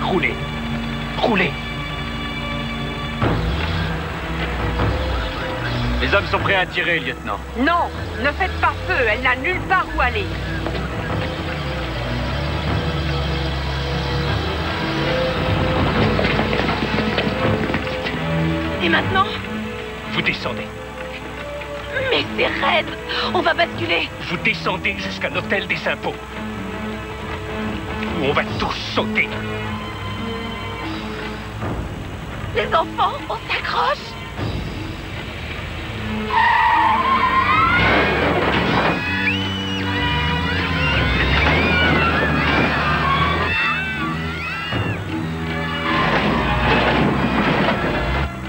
Roulez. Roulez. Les hommes sont prêts à tirer, lieutenant. Non, ne faites pas feu, elle n'a nulle part où aller. Et maintenant? Vous descendez. Mais c'est raide. On va basculer. Vous descendez jusqu'à l'hôtel des impôts. Où on va tous sauter. Les enfants, on s'accroche.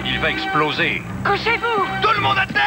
Il va exploser. Couchez-vous! Tout le monde à terre!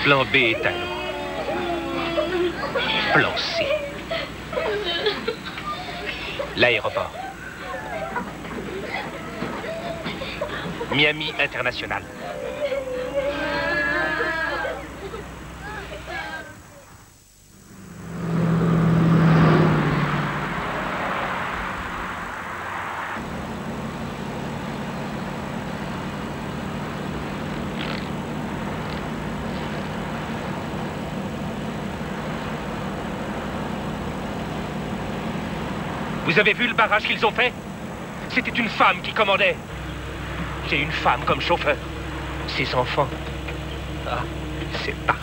Plan B est à l'eau. Plan C. L'aéroport. Miami International. Vous avez vu le barrage qu'ils ont fait? C'était une femme qui commandait. J'ai une femme comme chauffeur. Ses enfants, ça, c'est parfait.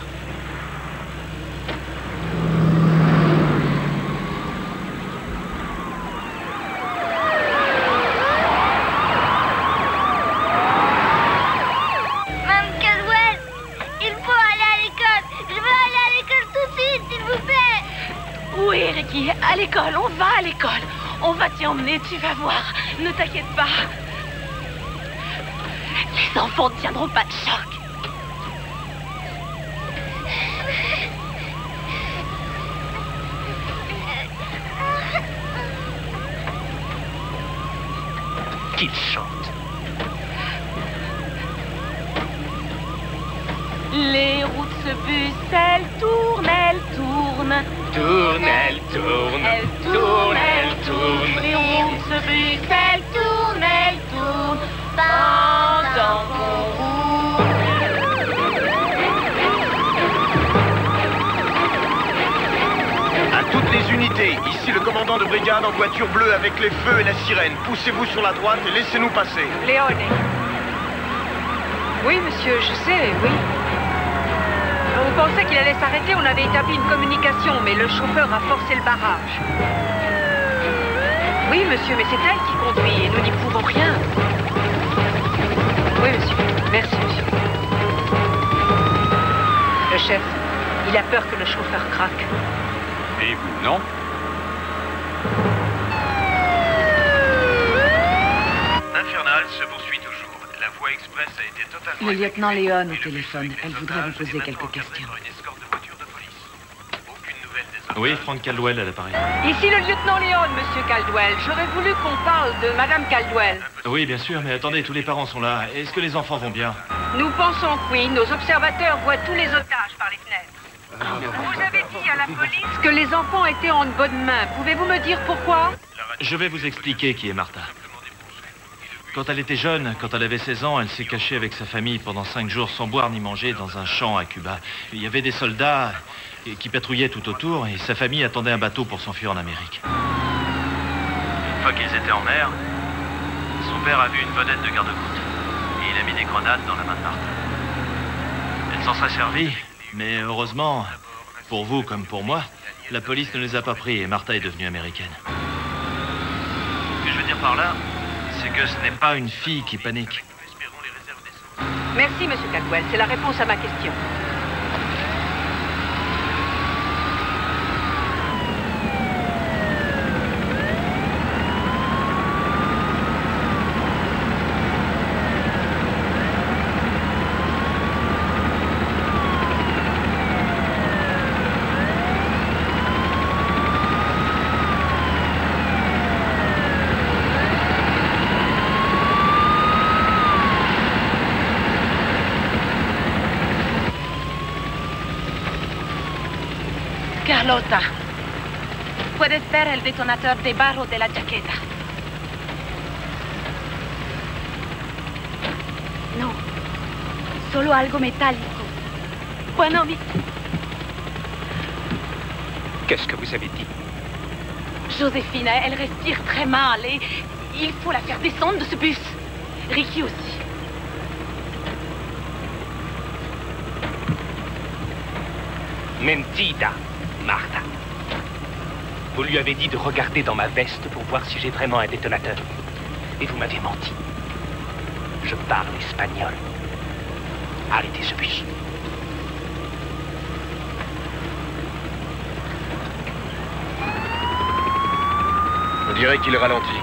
Mme Caldwell, il faut aller à l'école. Je veux aller à l'école tout de suite, s'il vous plaît. Oui, Ricky, à l'école, on va à l'école. On va t'y emmener, tu vas voir. Ne t'inquiète pas. Les enfants ne tiendront pas de choc. Qu'il chante. Les roues de ce bus, elles tournent, elles tournent. Tourne, elle tourne. Elles tournent, elles tournent. Les roues de ce bus, elles tournent, elles tournent. Pendant qu'on roule. À toutes les unités, ici le commandant de brigade en voiture bleue avec les feux et la sirène. Poussez-vous sur la droite et laissez-nous passer. Léone. Oui, monsieur, je sais, oui. On pensait qu'il allait s'arrêter, on avait établi une communication, mais le chauffeur a forcé le barrage. Oui, monsieur, mais c'est elle qui conduit et nous n'y pouvons rien. Oui, monsieur. Merci, monsieur. Le chef, il a peur que le chauffeur craque. Et vous, non? Infernal se poursuit toujours. La voie express a été totalement... Le lieutenant Léon au téléphone. Elle voudrait vous poser quelques questions. Oui, Frank Caldwell à l'appareil. Ici le lieutenant Léon, monsieur Caldwell. J'aurais voulu qu'on parle de madame Caldwell. Oui, bien sûr, mais attendez, tous les parents sont là. Est-ce que les enfants vont bien? Nous pensons que oui. Nos observateurs voient tous les otages par les fenêtres. Vous avez dit à la police que les enfants étaient en bonne main. Pouvez-vous me dire pourquoi? Je vais vous expliquer qui est Martha. Quand elle était jeune, quand elle avait 16 ans, elle s'est cachée avec sa famille pendant 5 jours sans boire ni manger dans un champ à Cuba. Il y avait des soldats qui patrouillaient tout autour et sa famille attendait un bateau pour s'enfuir en Amérique. Une fois qu'ils étaient en mer, son père a vu une vedette de garde-côte et il a mis des grenades dans la main de Martha. Elle s'en serait servie, mais heureusement, pour vous comme pour moi, la police ne les a pas pris et Martha est devenue américaine. Ce que je veux dire par là, c'est que ce n'est pas une fille qui panique. Merci, monsieur Caldwell. C'est la réponse à ma question. Carlota, puedes ver el detonador debajo de la chaqueta. No, solo algo metálico. Bueno, mi... Qu'est-ce que vous avez dit? Joséphine, elle respire très mal et il faut la faire descendre de ce bus. Ricky aussi. Mentida, Martha. Vous lui avez dit de regarder dans ma veste pour voir si j'ai vraiment un détonateur. Et vous m'avez menti. Je parle espagnol. Arrêtez ce bus. On dirait qu'il ralentit.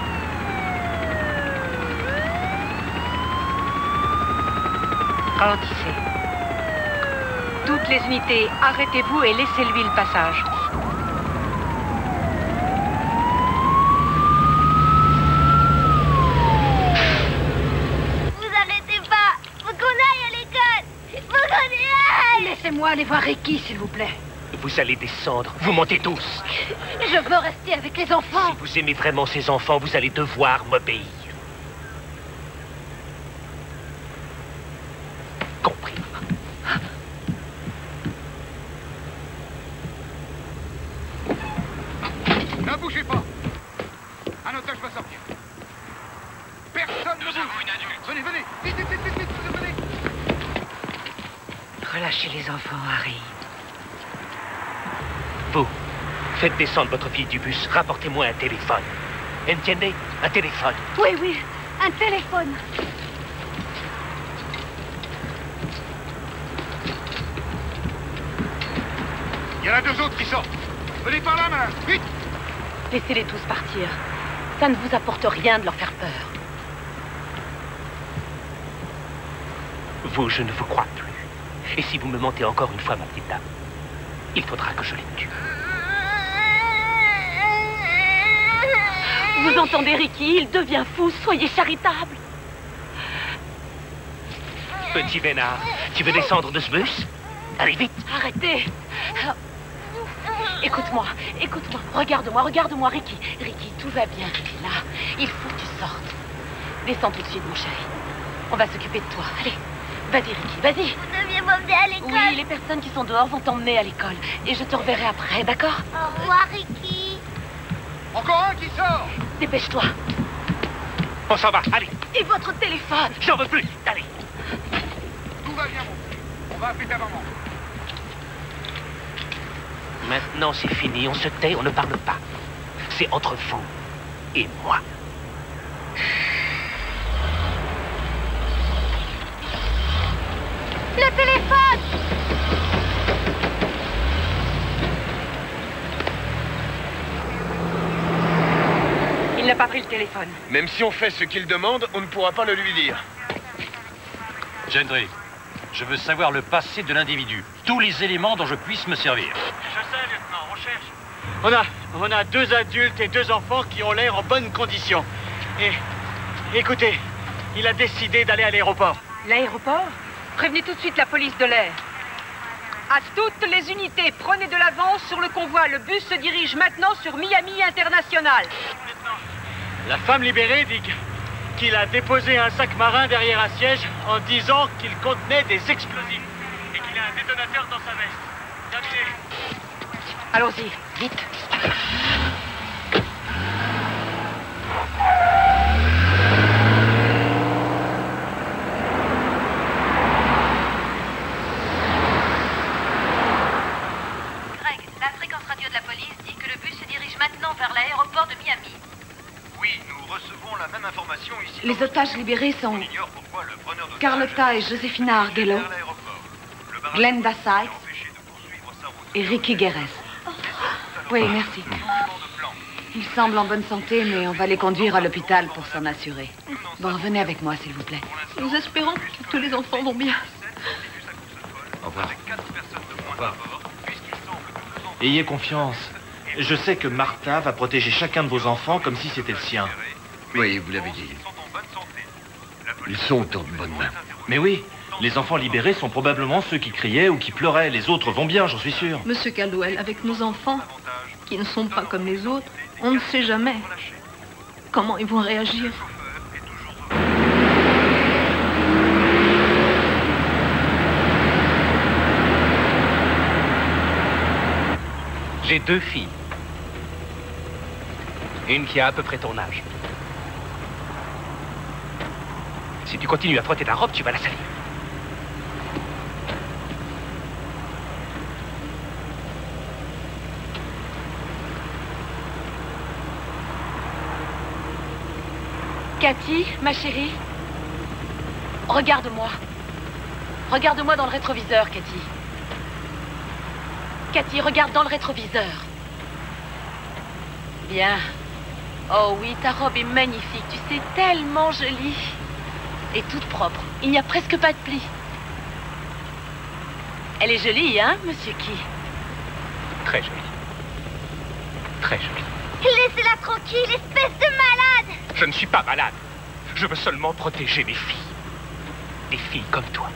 Ralentissez. Toutes les unités, arrêtez-vous et laissez-lui le passage. Vous arrêtez pas. Faut qu'on aille à l'école. Faut qu'on y aille. Laissez-moi aller voir Ricky, s'il vous plaît. Vous allez descendre. Vous mentez tous. Je veux rester avec les enfants. Si vous aimez vraiment ces enfants, vous allez devoir m'obéir. Compris. Ne bougez pas. Un otage va sortir. Personne ne bouge. Nous avons une adulte. Venez, venez. Vite, vite, vite, vite, vite, venez. relâcher les enfants, Harry. Vous, faites descendre votre fille du bus. Rapportez-moi un téléphone. Entiendez? Un téléphone. Oui, oui, un téléphone. Il y en a 2 autres qui sortent. Venez par là, madame. Vite! Laissez-les tous partir. Ça ne vous apporte rien de leur faire peur. Vous, je ne vous crois plus. Et si vous me mentez encore une fois, ma petite dame, il faudra que je les tue. Vous entendez, Ricky? Il devient fou. Soyez charitable. Petit vénard, tu veux descendre de ce bus? Allez, vite! Arrêtez. Écoute-moi, écoute-moi. Regarde-moi, Ricky. Ricky, tout va bien. Tu es là. Il faut que tu sortes. Descends tout de suite, mon chéri. On va s'occuper de toi. Allez, vas-y, Ricky, vas-y. Vous deviez m'emmener à l'école. Oui, les personnes qui sont dehors vont t'emmener à l'école. Et je te reverrai après, d'accord? Au revoir, Ricky. Encore un qui sort. Dépêche-toi. On s'en va, allez. Et votre téléphone? J'en veux plus, allez. Tout va bien, mon fils. On va appeler ta maman. Maintenant, c'est fini. On se tait, on ne parle pas. C'est entre vous et moi. Le téléphone! Il n'a pas pris le téléphone. Même si on fait ce qu'il demande, on ne pourra pas le lui dire. Gendry, je veux savoir le passé de l'individu. Tous les éléments dont je puisse me servir. Je sais, lieutenant, on cherche. On a 2 adultes et 2 enfants qui ont l'air en bonne condition. Et écoutez, il a décidé d'aller à l'aéroport. L'aéroport? Prévenez tout de suite la police de l'air. À toutes les unités, prenez de l'avance sur le convoi. Le bus se dirige maintenant sur Miami International. La femme libérée dit qu'il a déposé un sac marin derrière un siège en disant qu'il contenait des explosifs et qu'il a un détonateur dans sa veste. Terminé. Allons-y, vite. Greg, la fréquence radio de la police dit que le bus se dirige maintenant vers l'aéroport de Miami. Oui, nous recevons la même information ici. Les otages libérés sont Carlotta et Josefina Arguello, Glenda Sykes et Ricky Guerres. Oui, merci. Ils semblent en bonne santé, mais on va les conduire à l'hôpital pour s'en assurer. Bon, venez avec moi, s'il vous plaît. Nous espérons que tous les enfants vont bien. Au revoir. Ayez confiance. Je sais que Martha va protéger chacun de vos enfants comme si c'était le sien. Oui, vous l'avez dit. Ils sont en bonne main. Mais oui, les enfants libérés sont probablement ceux qui criaient ou qui pleuraient. Les autres vont bien, j'en suis sûr. Monsieur Caldwell, avec nos enfants, qui ne sont pas comme les autres, on ne sait jamais comment ils vont réagir. J'ai 2 filles. Une qui a à peu près ton âge. Si tu continues à frotter ta robe, tu vas la salir. Cathy, ma chérie, regarde-moi. Regarde-moi dans le rétroviseur, Cathy. Cathy, regarde dans le rétroviseur. Bien. Oh oui, ta robe est magnifique. Tu sais, tellement jolie. Et toute propre. Il n'y a presque pas de plis. Elle est jolie, hein, monsieur Key? Très jolie. Très jolie. Laissez-la tranquille, espèce de malade! Je ne suis pas malade. Je veux seulement protéger mes filles. Des filles comme toi.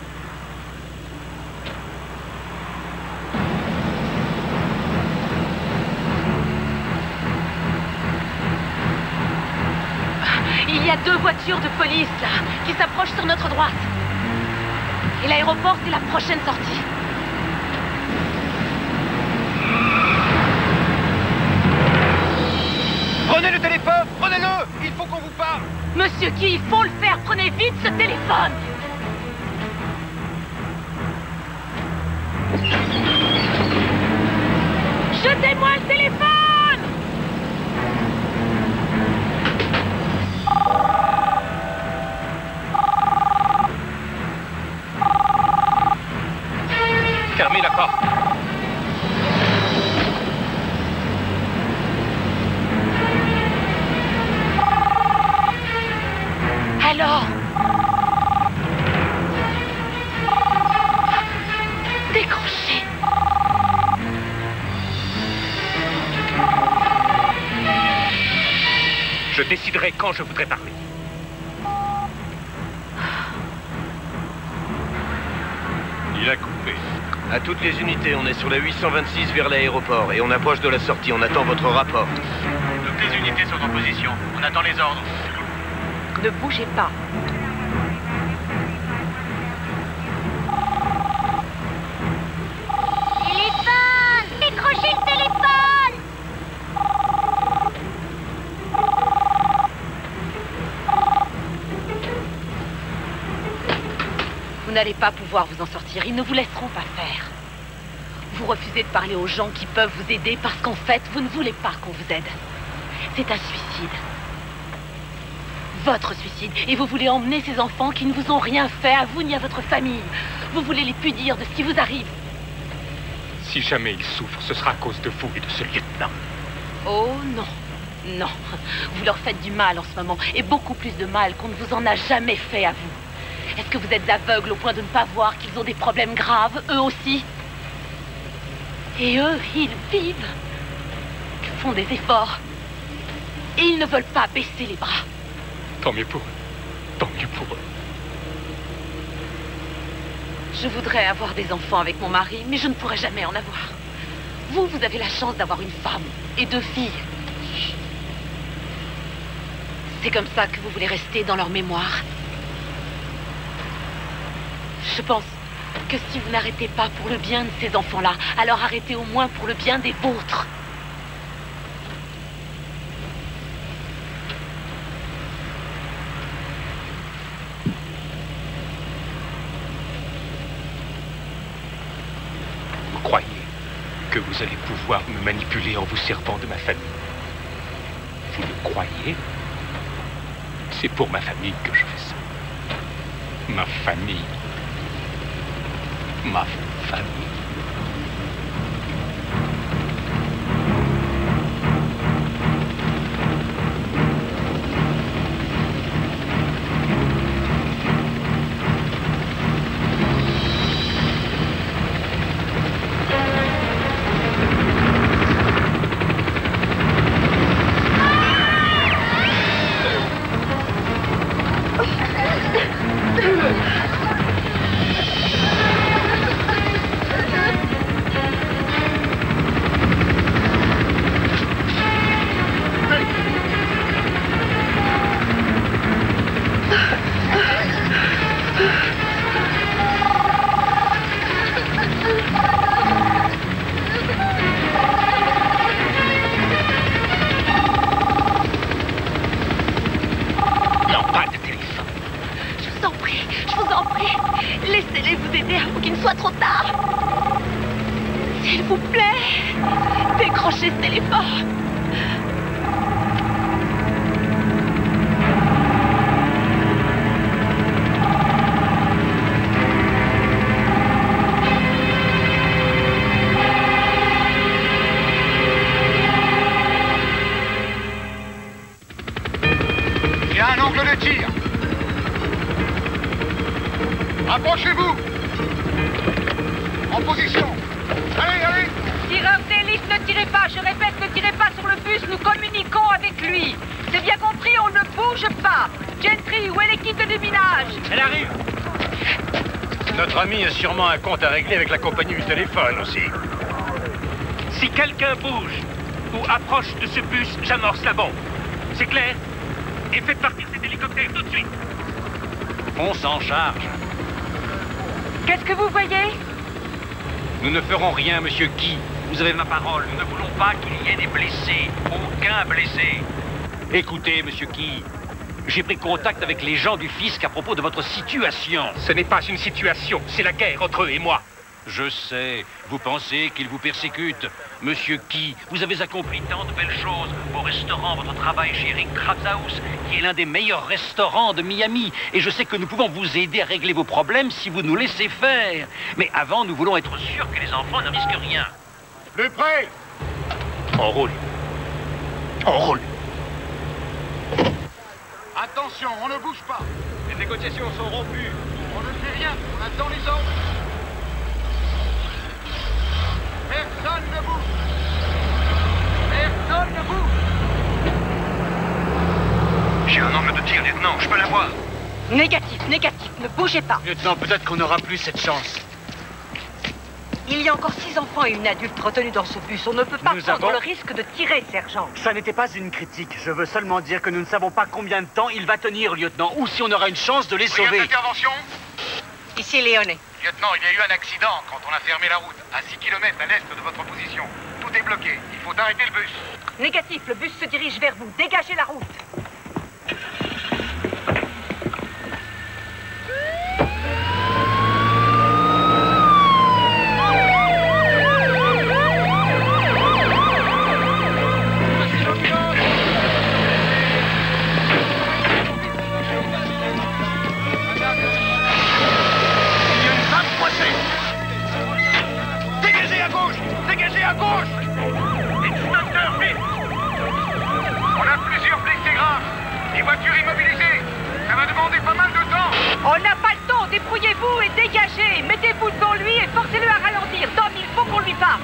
Il y a 2 voitures de police, là, qui s'approchent sur notre droite. Et l'aéroport, c'est la prochaine sortie. Prenez le téléphone! Prenez-le! Il faut qu'on vous parle! Monsieur Key, il faut le faire! Prenez vite ce téléphone! déciderai quand je voudrais parler. Il a coupé. À toutes les unités, on est sur la 826 vers l'aéroport et on approche de la sortie. On attend votre rapport. Toutes les unités sont en position. On attend les ordres. Ne bougez pas. Téléphone! Décrochez le téléphone! Vous n'allez pas pouvoir vous en sortir. Ils ne vous laisseront pas faire. Vous refusez de parler aux gens qui peuvent vous aider parce qu'en fait, vous ne voulez pas qu'on vous aide. C'est un suicide. Votre suicide. Et vous voulez emmener ces enfants qui ne vous ont rien fait, à vous ni à votre famille. Vous voulez les punir de ce qui vous arrive. Si jamais ils souffrent, ce sera à cause de vous et de ce lieutenant. Oh non. Non. Vous leur faites du mal en ce moment. Et beaucoup plus de mal qu'on ne vous en a jamais fait à vous. Est-ce que vous êtes aveugle au point de ne pas voir qu'ils ont des problèmes graves, eux aussi? Et eux, ils vivent. Ils font des efforts. Et ils ne veulent pas baisser les bras. Tant mieux pour eux. Tant mieux pour eux. Je voudrais avoir des enfants avec mon mari, mais je ne pourrai jamais en avoir. Vous, vous avez la chance d'avoir une femme et 2 filles. C'est comme ça que vous voulez rester dans leur mémoire. Je pense que si vous n'arrêtez pas pour le bien de ces enfants-là, alors arrêtez au moins pour le bien des vôtres. Vous croyez que vous allez pouvoir me manipuler en vous servant de ma famille? Vous le croyez? C'est pour ma famille que je fais ça. Ma famille. Ma famille. Laissez-les vous aider avant qu'il ne soit trop tard. S'il vous plaît, décrochez ce téléphone. Il y a un angle de tir. Approchez-vous. En position. Allez, allez. Tireur d'élite, ne tirez pas. Je répète, ne tirez pas sur le bus. Nous communiquons avec lui. C'est bien compris, on ne bouge pas. Gentry, où est l'équipe de déminage? Elle arrive. Notre ami a sûrement un compte à régler avec la compagnie du téléphone aussi. Si quelqu'un bouge ou approche de ce bus, j'amorce la bombe. C'est clair? Et faites partir cet hélicoptère tout de suite. On s'en charge. Qu'est-ce que vous voyez? Nous ne ferons rien, monsieur Guy. Vous avez ma parole. Nous ne voulons pas qu'il y ait des blessés. Aucun blessé. Écoutez, monsieur Guy, j'ai pris contact avec les gens du fisc à propos de votre situation. Ce n'est pas une situation, c'est la guerre entre eux et moi. Je sais. Vous pensez qu'ils vous persécutent. Monsieur Key, vous avez accompli tant de belles choses. Vos restaurants, votre travail chez Eric Krabshaus, qui est l'un des meilleurs restaurants de Miami. Et je sais que nous pouvons vous aider à régler vos problèmes si vous nous laissez faire. Mais avant, nous voulons être sûrs que les enfants ne risquent rien. Le prêt. On roule. On roule. Attention, on ne bouge pas. Les négociations sont rompues. On ne fait rien, on attend les ordres. Personne ne bouge. Personne ne bouge. Négatif, négatif, ne bougez pas. Lieutenant, peut-être qu'on n'aura plus cette chance. Il y a encore 6 enfants et une adulte retenus dans ce bus. On ne peut pas prendre le risque de tirer, sergent. Ça n'était pas une critique. Je veux seulement dire que nous ne savons pas combien de temps il va tenir, lieutenant, ou si on aura une chance de les sauver. Intervention. Ici Léoné. Lieutenant, il y a eu un accident quand on a fermé la route, à 6 km à l'est de votre position. Tout est bloqué. Il faut arrêter le bus. Négatif, le bus se dirige vers vous. Dégagez la route. Dégagez à gauche! Extincteur, vite! On a plusieurs blessés graves. Les voitures immobilisées. Ça va demander pas mal de temps. On n'a pas le temps. Débrouillez-vous et dégagez. Mettez-vous devant lui et forcez-le à ralentir. Tom, il faut qu'on lui parle.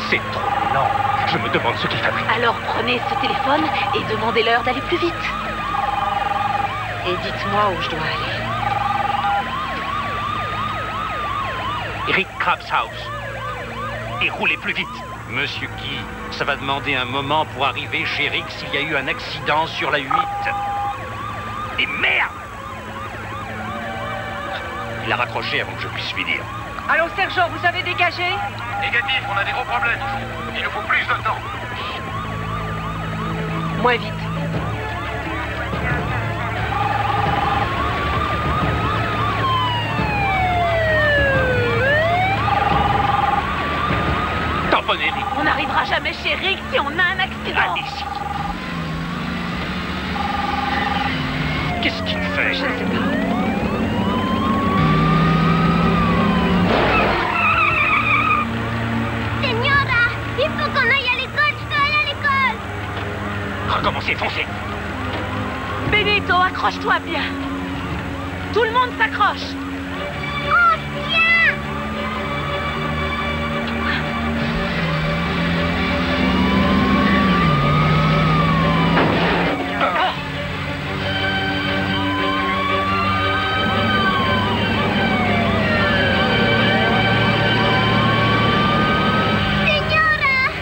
C'est trop lent. Je me demande ce qu'il fabrique. Alors prenez ce téléphone et demandez-leur d'aller plus vite. Et dites-moi où je dois aller. Rick Krabs House. Et roulez plus vite. Monsieur Key, ça va demander un moment pour arriver chez Rick s'il y a eu un accident sur la 8. Et merde! Il a raccroché avant que je puisse lui dire. Allô, sergent, vous avez dégagé? Négatif, on a des gros problèmes. Il nous faut plus de temps. Moins vite. Tamponnez, Rick. On n'arrivera jamais chez Rick si on a un accident. Allez-y. Qu'est-ce qu'il fait? Je sais pas. Il faut qu'on aille à l'école, je veux aller à l'école. Recommencez, foncez. Benito, accroche-toi bien. Tout le monde s'accroche. Oh, tiens!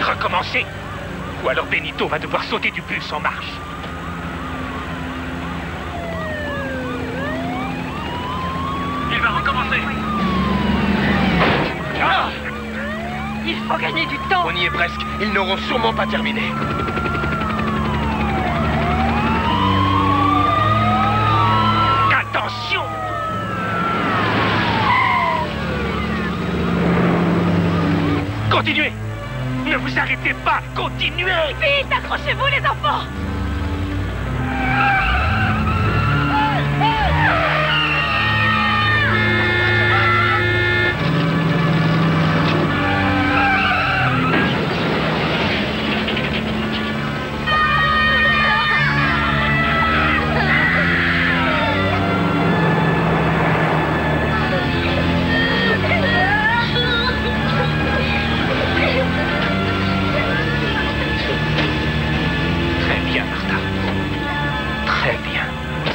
Recommencez. Ou alors Benito va devoir sauter du bus en marche. Il va recommencer. Ah! Il faut gagner du temps. On y est presque. Ils n'auront sûrement pas terminé. Attention! Continuez! Ne vous arrêtez pas! Continuez! Vite, accrochez-vous les enfants!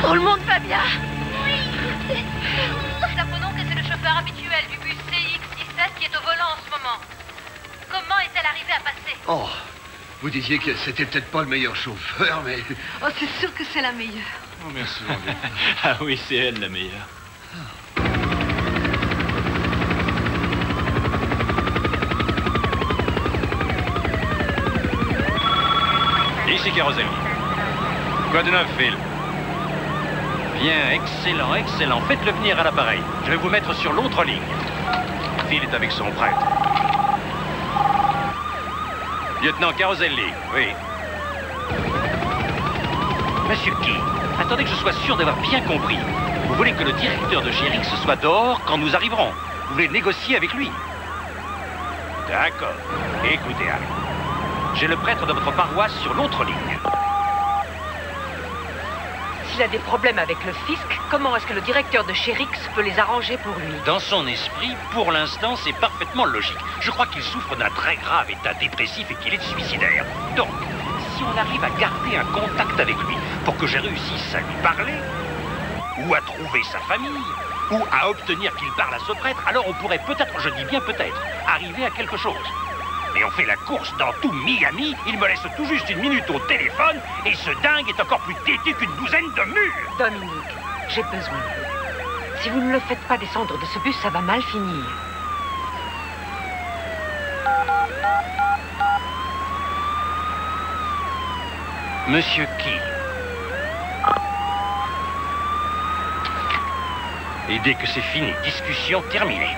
Tout le monde va bien? Oui. Nous apprenons que c'est le chauffeur habituel du bus CX-17 qui est au volant en ce moment. Comment est-elle arrivée à passer? Oh, vous disiez que c'était peut-être pas le meilleur chauffeur, mais... Oh, c'est sûr que c'est la meilleure. Oh, merci, mon Dieu. Ah oui, c'est elle la meilleure. Ici Kérosène. Quoi de neuf, Phil? Bien, excellent, excellent. Faites-le venir à l'appareil. Je vais vous mettre sur l'autre ligne. Phil est avec son prêtre. Lieutenant Caroselli, oui. Monsieur Key, attendez que je sois sûr d'avoir bien compris. Vous voulez que le directeur de chez Rick soit dehors quand nous arriverons? Vous voulez négocier avec lui? D'accord. Écoutez, Harry. J'ai le prêtre de votre paroisse sur l'autre ligne. qu'il a des problèmes avec le fisc, comment est-ce que le directeur de Chérix peut les arranger pour lui? Dans son esprit, pour l'instant, c'est parfaitement logique. Je crois qu'il souffre d'un très grave état dépressif et qu'il est suicidaire. Donc, si on arrive à garder un contact avec lui pour que je réussisse à lui parler, ou à trouver sa famille, ou à obtenir qu'il parle à ce prêtre, alors on pourrait peut-être, je dis bien peut-être, arriver à quelque chose. Et on fait la course dans tout Miami, il me laisse tout juste 1 minute au téléphone, et ce dingue est encore plus têtu qu'une douzaine de murs. Dominique, j'ai besoin de vous. Si vous ne le faites pas descendre de ce bus, ça va mal finir. Monsieur Key. Et dès que c'est fini, discussion terminée.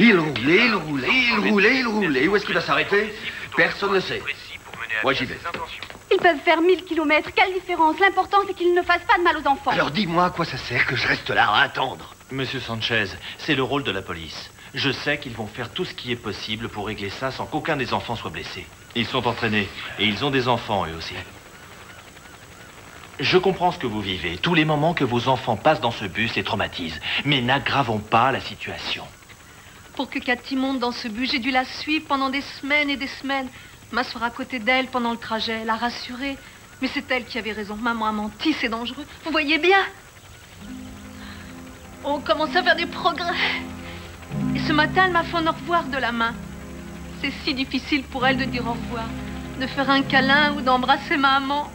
Il roulait. Où est-ce qu'il va s'arrêter? Personne ne sait. Moi, j'y vais. Ils peuvent faire 1000 kilomètres. Quelle différence? L'important, c'est qu'ils ne fassent pas de mal aux enfants. Alors dis-moi à quoi ça sert que je reste là à attendre? Monsieur Sanchez, c'est le rôle de la police. Je sais qu'ils vont faire tout ce qui est possible pour régler ça sans qu'aucun des enfants soit blessé. Ils sont entraînés et ils ont des enfants, eux aussi. Je comprends ce que vous vivez. Tous les moments que vos enfants passent dans ce bus les traumatisent. Mais n'aggravons pas la situation. Pour que Cathy monte dans ce bus, j'ai dû la suivre pendant des semaines et des semaines. M'asseoir à côté d'elle pendant le trajet, la rassurer. Mais c'est elle qui avait raison. Maman a menti, c'est dangereux. Vous voyez bien? On commence à faire des progrès. Et ce matin, elle m'a fait un au revoir de la main. C'est si difficile pour elle de dire au revoir. De faire un câlin ou d'embrasser maman.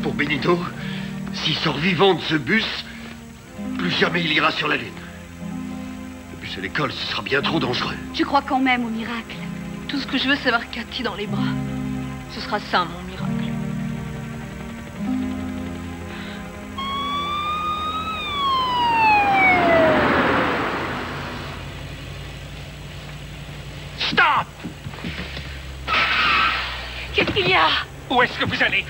Pour Benito, s'il sort vivant de ce bus, plus jamais il ira sur la Lune. Le bus à l'école, ce sera bien trop dangereux. Je crois quand même au miracle. Tout ce que je veux, c'est avoir Cathy dans les bras. Ce sera ça, mon miracle. Stop! Qu'est-ce qu'il y a? Où est-ce que vous allez?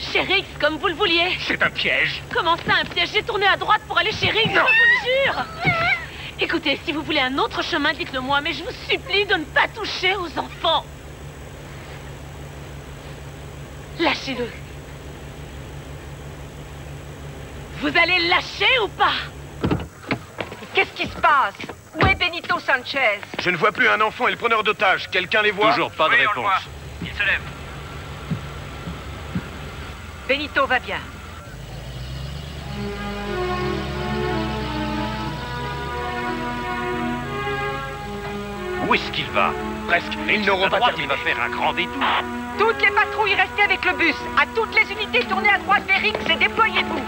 Chez Rix, comme vous le vouliez. C'est un piège. Comment ça, un piège? J'ai tourné à droite pour aller chez Rix, je vous le jure. Écoutez, si vous voulez un autre chemin, dites-le moi, mais je vous supplie de ne pas toucher aux enfants. Lâchez-le. Vous allez le lâcher ou pas? Qu'est-ce qui se passe? Où est Benito Sanchez? Je ne vois plus un enfant et le preneur d'otage. Quelqu'un les voit? Toujours pas de réponse. Il se lève. Benito va bien. Où est-ce qu'il va? Presque. Ils n'auront pas terminé. Il va faire un grand détour. Toutes les patrouilles restez avec le bus. À toutes les unités, tournez à droite vers Rix et déployez-vous.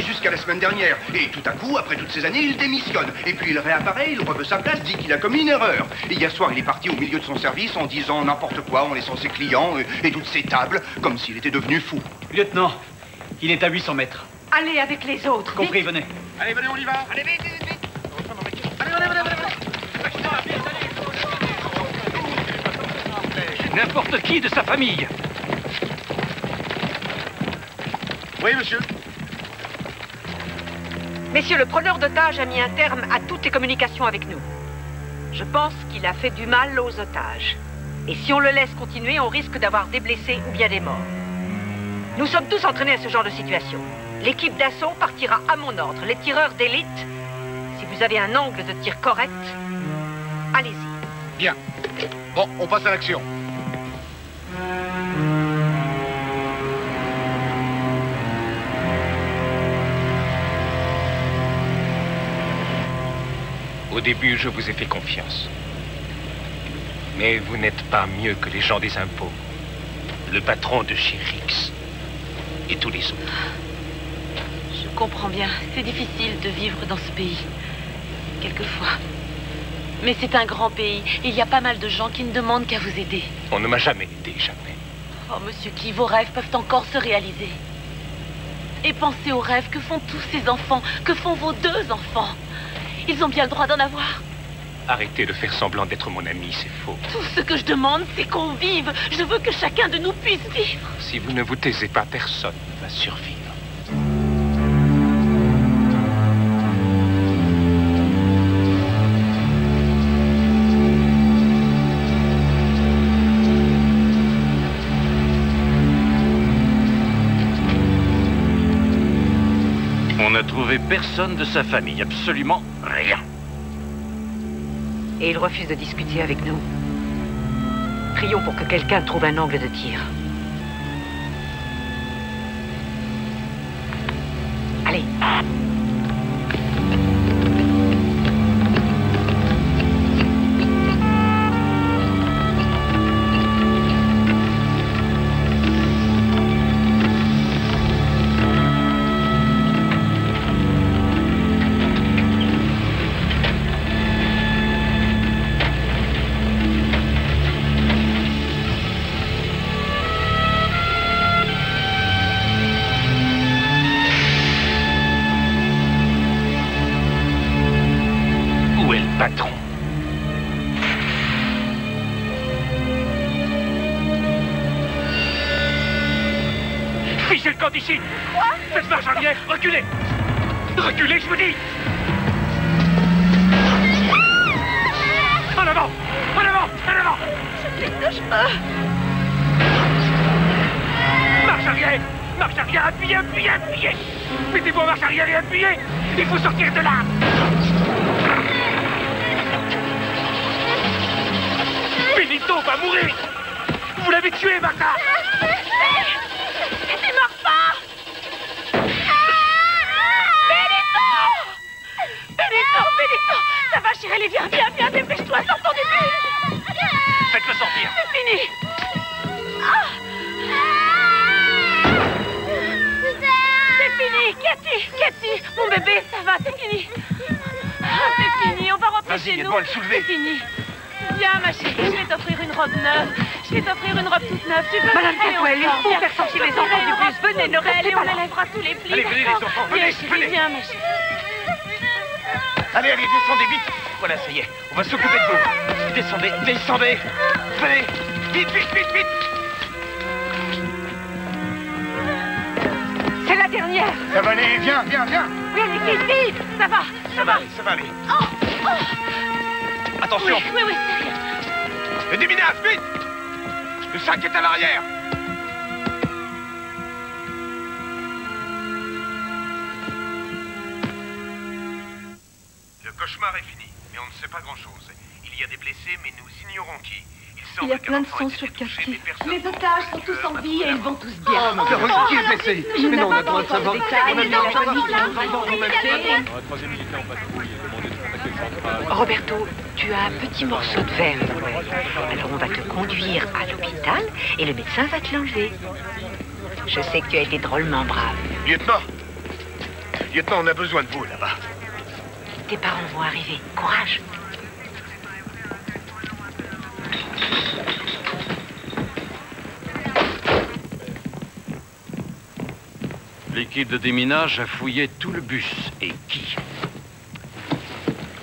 Jusqu'à la semaine dernière. Et tout à coup, après toutes ces années, il démissionne. Et puis il réapparaît, il reveut sa place, dit qu'il a commis une erreur. Et hier soir, il est parti au milieu de son service en disant n'importe quoi, en laissant ses clients et toutes ses tables, comme s'il était devenu fou. Lieutenant, il est à 800 mètres. Allez avec les autres. Compris, venez. Allez, venez, on y va. Allez, vite, vite, vite. Allez. N'importe qui de sa famille. Oui, monsieur. Messieurs, le preneur d'otages a mis un terme à toutes les communications avec nous. Je pense qu'il a fait du mal aux otages. Et si on le laisse continuer, on risque d'avoir des blessés ou bien des morts. Nous sommes tous entraînés à ce genre de situation. L'équipe d'assaut partira à mon ordre. Les tireurs d'élite, si vous avez un angle de tir correct, allez-y. Bien. Bon, on passe à l'action. Au début, je vous ai fait confiance. Mais vous n'êtes pas mieux que les gens des impôts, le patron de chez Rix et tous les autres. Je comprends bien. C'est difficile de vivre dans ce pays. Quelquefois. Mais c'est un grand pays. Il y a pas mal de gens qui ne demandent qu'à vous aider. On ne m'a jamais aidé, jamais. Oh, Monsieur Key, vos rêves peuvent encore se réaliser. Et pensez aux rêves que font tous ces enfants, que font vos 2 enfants. Ils ont bien le droit d'en avoir. Arrêtez de faire semblant d'être mon ami, c'est faux. Tout ce que je demande, c'est qu'on vive. Je veux que chacun de nous puisse vivre. Si vous ne vous taisez pas, personne ne va survivre. On n'a trouvé personne de sa famille, absolument rien. Et il refuse de discuter avec nous. Prions pour que quelqu'un trouve un angle de tir. Allez. Patron. Fichez le camp d'ici. Quoi? Faites marche arrière, reculez. Reculez, je vous dis. En avant. En avant. En avant. Je fais ce que je peux. Marche arrière. Marche arrière, appuyez, appuyez, appuyez. Mettez-vous en marche arrière et appuyez. Il faut sortir de là. Benito va mourir. Vous l'avez tué, Martha. Tu meurs pas. Benito. Ça va, chérie, viens, dépêche-toi, sors du bus. Faites-le sortir. C'est fini. C'est fini, Cathy, mon bébé, ça va, c'est fini. C'est fini, on va rentrer chez nous. Aide-moi à le soulever. C'est fini. Viens, ma chérie, je vais t'offrir une robe neuve. Je vais t'offrir une robe toute neuve. Tu peux Madame venir, Catwell, il faut faire sortir les enfants du bus. Venez, ne restez pas on là. enlèvera tous les plis. Allez, venez, les enfants, venez, venez. Viens, ma chérie. Allez, descendez vite. Voilà, ça y est, on va s'occuper de vous. Descendez. Venez. Vite. C'est la dernière. Ça va aller, viens. Viens, les filles, vite. Ça va aller. Oh. Attention. Oui, c'est rien. Le déminage, vite. Le sac est à l'arrière. Le cauchemar est fini, mais on ne sait pas grand-chose. Il y a des blessés, mais nous ignorons qui. Il y a plein de sang sur Cathy. Les otages sont tous en vie et ils vont tous bien. Oh, mon qui est blessé? Mais non, on a le droit de savoir. Roberto, tu as un petit morceau de verre. Alors on va te conduire à l'hôpital et le médecin va te l'enlever. Je sais que tu as été drôlement brave. Lieutenant, on a besoin de vous là-bas. Tes parents vont arriver. Courage. L'équipe de déminage a fouillé tout le bus. Et qui?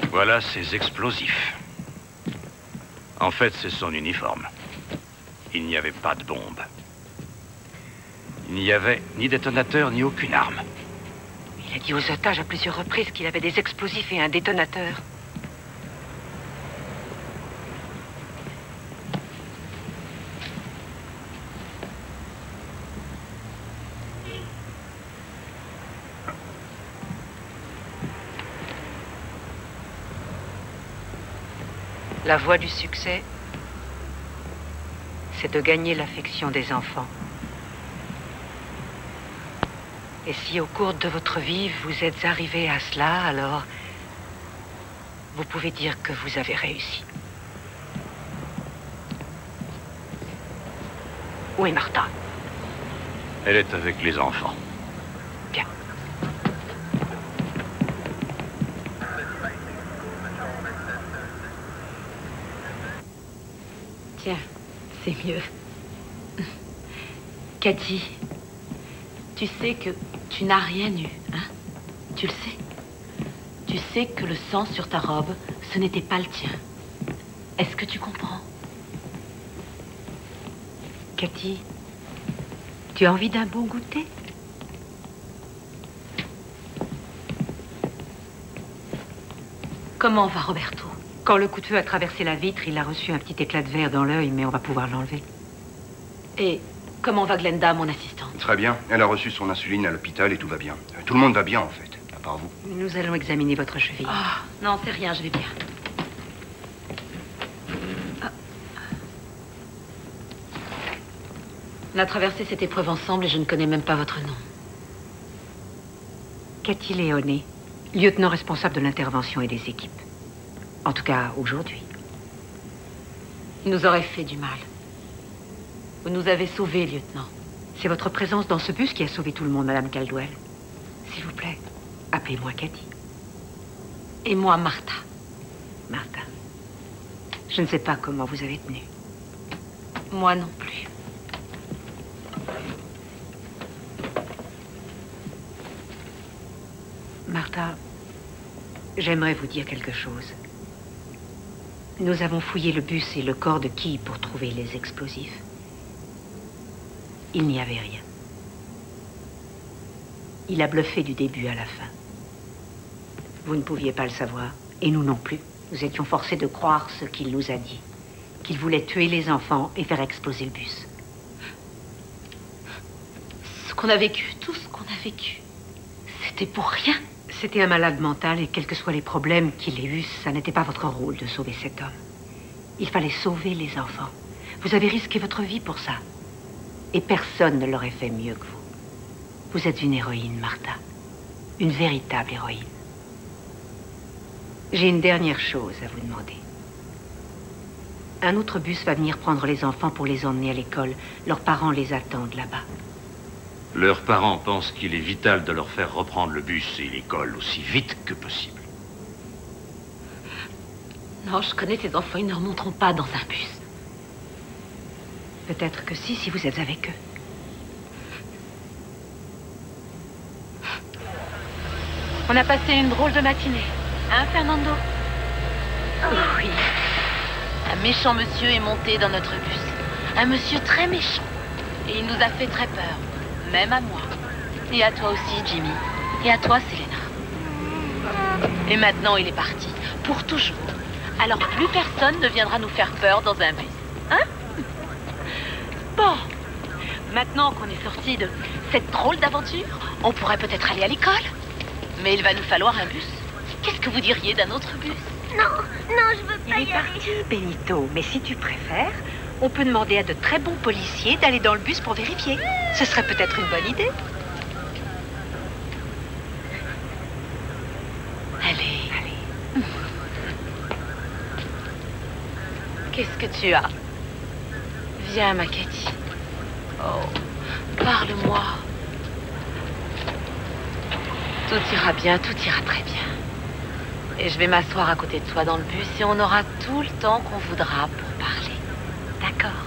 Voilà ses explosifs. En fait, c'est son uniforme. Il n'y avait pas de bombe. Il n'y avait ni détonateur, ni aucune arme. Il a dit aux otages à plusieurs reprises qu'il avait des explosifs et un détonateur. La voie du succès, c'est de gagner l'affection des enfants. Et si au cours de votre vie, vous êtes arrivé à cela, alors vous pouvez dire que vous avez réussi. Où est Martha? Elle est avec les enfants. Bien. Tiens, c'est mieux. Cathy, tu sais que tu n'as rien eu, hein? Tu le sais. Tu sais que le sang sur ta robe, ce n'était pas le tien. Est-ce que tu comprends? Cathy, tu as envie d'un bon goûter? Comment va Roberto? Quand le coup de feu a traversé la vitre, il a reçu un petit éclat de verre dans l'œil, mais on va pouvoir l'enlever. Et comment va Glenda, mon assistante? Très bien. Elle a reçu son insuline à l'hôpital et tout va bien. Tout le monde va bien, en fait, à part vous. Nous allons examiner votre cheville. Ah, non, c'est rien, je vais bien. On a traversé cette épreuve ensemble et je ne connais même pas votre nom. Cathy Léoné, lieutenant responsable de l'intervention et des équipes. En tout cas, aujourd'hui. Il nous aurait fait du mal. Vous nous avez sauvés, lieutenant. C'est votre présence dans ce bus qui a sauvé tout le monde, Madame Caldwell. S'il vous plaît, appelez-moi Cathy. Et moi, Martha. Martha. Je ne sais pas comment vous avez tenu. Moi non plus. Martha, j'aimerais vous dire quelque chose. Nous avons fouillé le bus et le corps de Key pour trouver les explosifs. Il n'y avait rien. Il a bluffé du début à la fin. Vous ne pouviez pas le savoir, et nous non plus. Nous étions forcés de croire ce qu'il nous a dit. Qu'il voulait tuer les enfants et faire exploser le bus. Ce qu'on a vécu, tout ce qu'on a vécu, c'était pour rien. C'était un malade mental et quels que soient les problèmes qu'il ait eus, ça n'était pas votre rôle de sauver cet homme. Il fallait sauver les enfants. Vous avez risqué votre vie pour ça. Et personne ne l'aurait fait mieux que vous. Vous êtes une héroïne, Martha. Une véritable héroïne. J'ai une dernière chose à vous demander. Un autre bus va venir prendre les enfants pour les emmener à l'école. Leurs parents les attendent là-bas. Leurs parents pensent qu'il est vital de leur faire reprendre le bus et l'école aussi vite que possible. Non, je connais ces enfants, ils ne remonteront pas dans un bus. Peut-être que si vous êtes avec eux. On a passé une drôle de matinée. Hein, Fernando? Oui. Un méchant monsieur est monté dans notre bus. Un monsieur très méchant. Et il nous a fait très peur. Même à moi. Et à toi aussi, Jimmy. Et à toi, Selena. Et maintenant, il est parti. Pour toujours. Alors plus personne ne viendra nous faire peur dans un bus. Hein? Bon. Maintenant qu'on est sorti de cette drôle d'aventure, on pourrait peut-être aller à l'école. Mais il va nous falloir un bus. Qu'est-ce que vous diriez d'un autre bus? Non, je veux pas y aller. Il est parti, Benito. Mais si tu préfères, on peut demander à de très bons policiers d'aller dans le bus pour vérifier. Ce serait peut-être une bonne idée. Allez. Qu'est-ce que tu as? Viens, ma Cathy. Oh, parle-moi. Tout ira bien, tout ira très bien. Et je vais m'asseoir à côté de toi dans le bus et on aura tout le temps qu'on voudra pour parler. D'accord?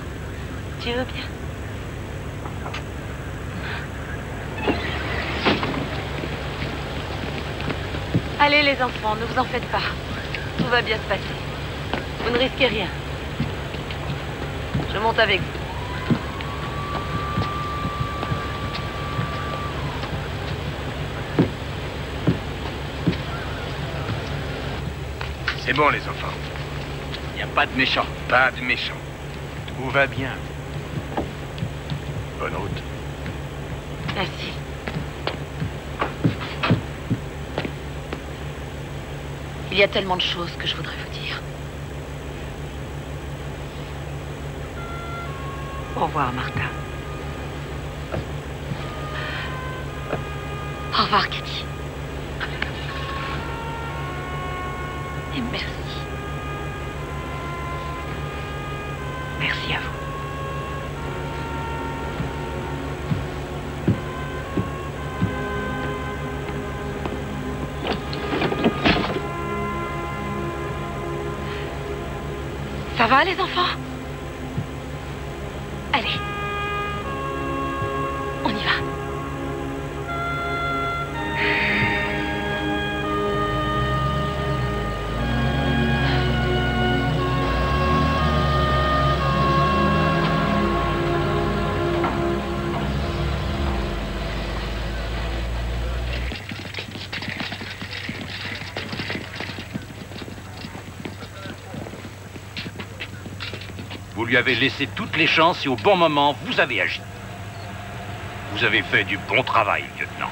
Tu veux bien? Allez les enfants, ne vous en faites pas. Tout va bien se passer. Vous ne risquez rien. Je monte avec vous. C'est bon, les enfants. Il n'y a pas de méchants. Pas de méchants. Tout va bien. Bonne route. Merci. Il y a tellement de choses que je voudrais vous dire. Au revoir, Martha. Au revoir, Cathy. Et merci. Merci à vous. Ça va, les enfants? Allez. On y va. Vous lui avez laissé toutes les chances et au bon moment, vous avez agi. Vous avez fait du bon travail, lieutenant.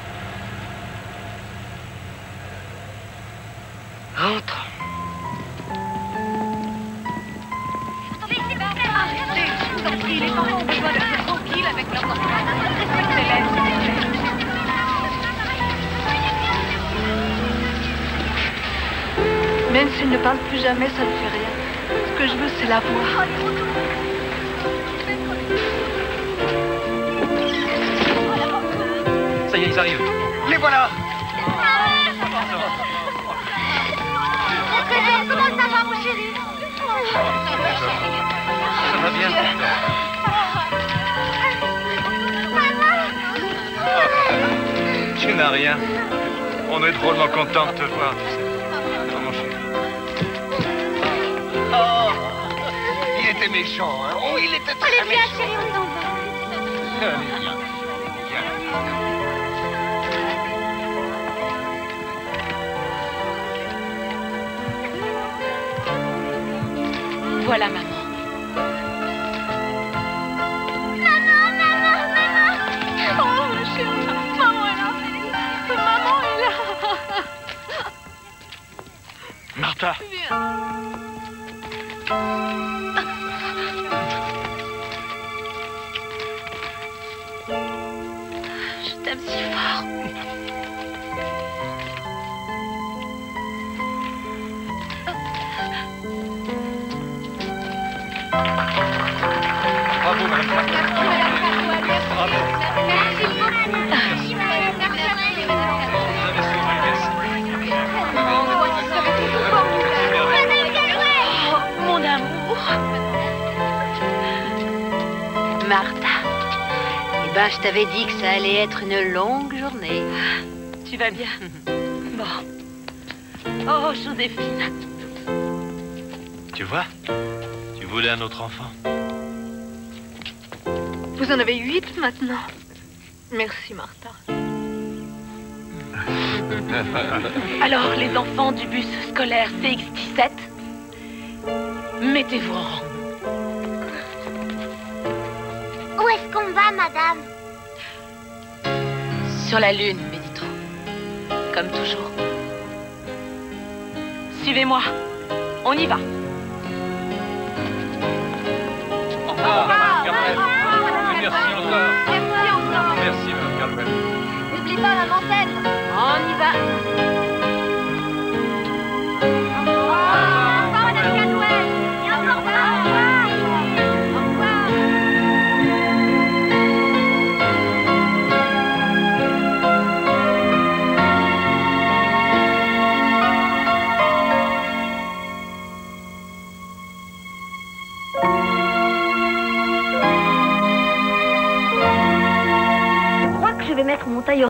Rentre. Arrêtez, je vous en prie, les enfants ont besoin d'être tranquilles avec leurs enfants. Respectez-les, s'il vous plaît. Même s'il ne parle plus jamais, ça ne fait rien. Ce que je veux, c'est la voir. Ça y est, ils arrivent. Les voilà. Comment ça va, mon chéri? Ça va bien. Tu n'as rien. On est drôlement content de te voir, tu sais. Oh, mon chéri. Oh, il était méchant, hein. Oh, il était très Allez, viens, méchant. chérie, on s'en va. Allez, viens. Voilà, maman. Oh, ma chérie, maman est là. Maman est là. Martha. Je t'aime si fort. Bravo, madame. Bravo. Merci beaucoup. Merci, madame. Oh, mon amour. Martha. Eh ben, je t'avais dit que ça allait être une longue journée. Tu vas bien? Bon. Oh, Joséphine. Tu vois? Tu voulais un autre enfant. Vous en avez 8 maintenant. Merci, Martha. Alors, les enfants du bus scolaire CX-17, mettez-vous en rang. Où est-ce qu'on va, madame? Sur la lune, Benito. Comme toujours. Suivez-moi. On y va. Au revoir, madame Carmel. Merci encore. Merci, madame Carmel. N'oublie pas la montagne. On y va. Au revoir, madame Cadwell. Et encore au revoir. Au revoir. Je crois que je vais mettre mon tailleur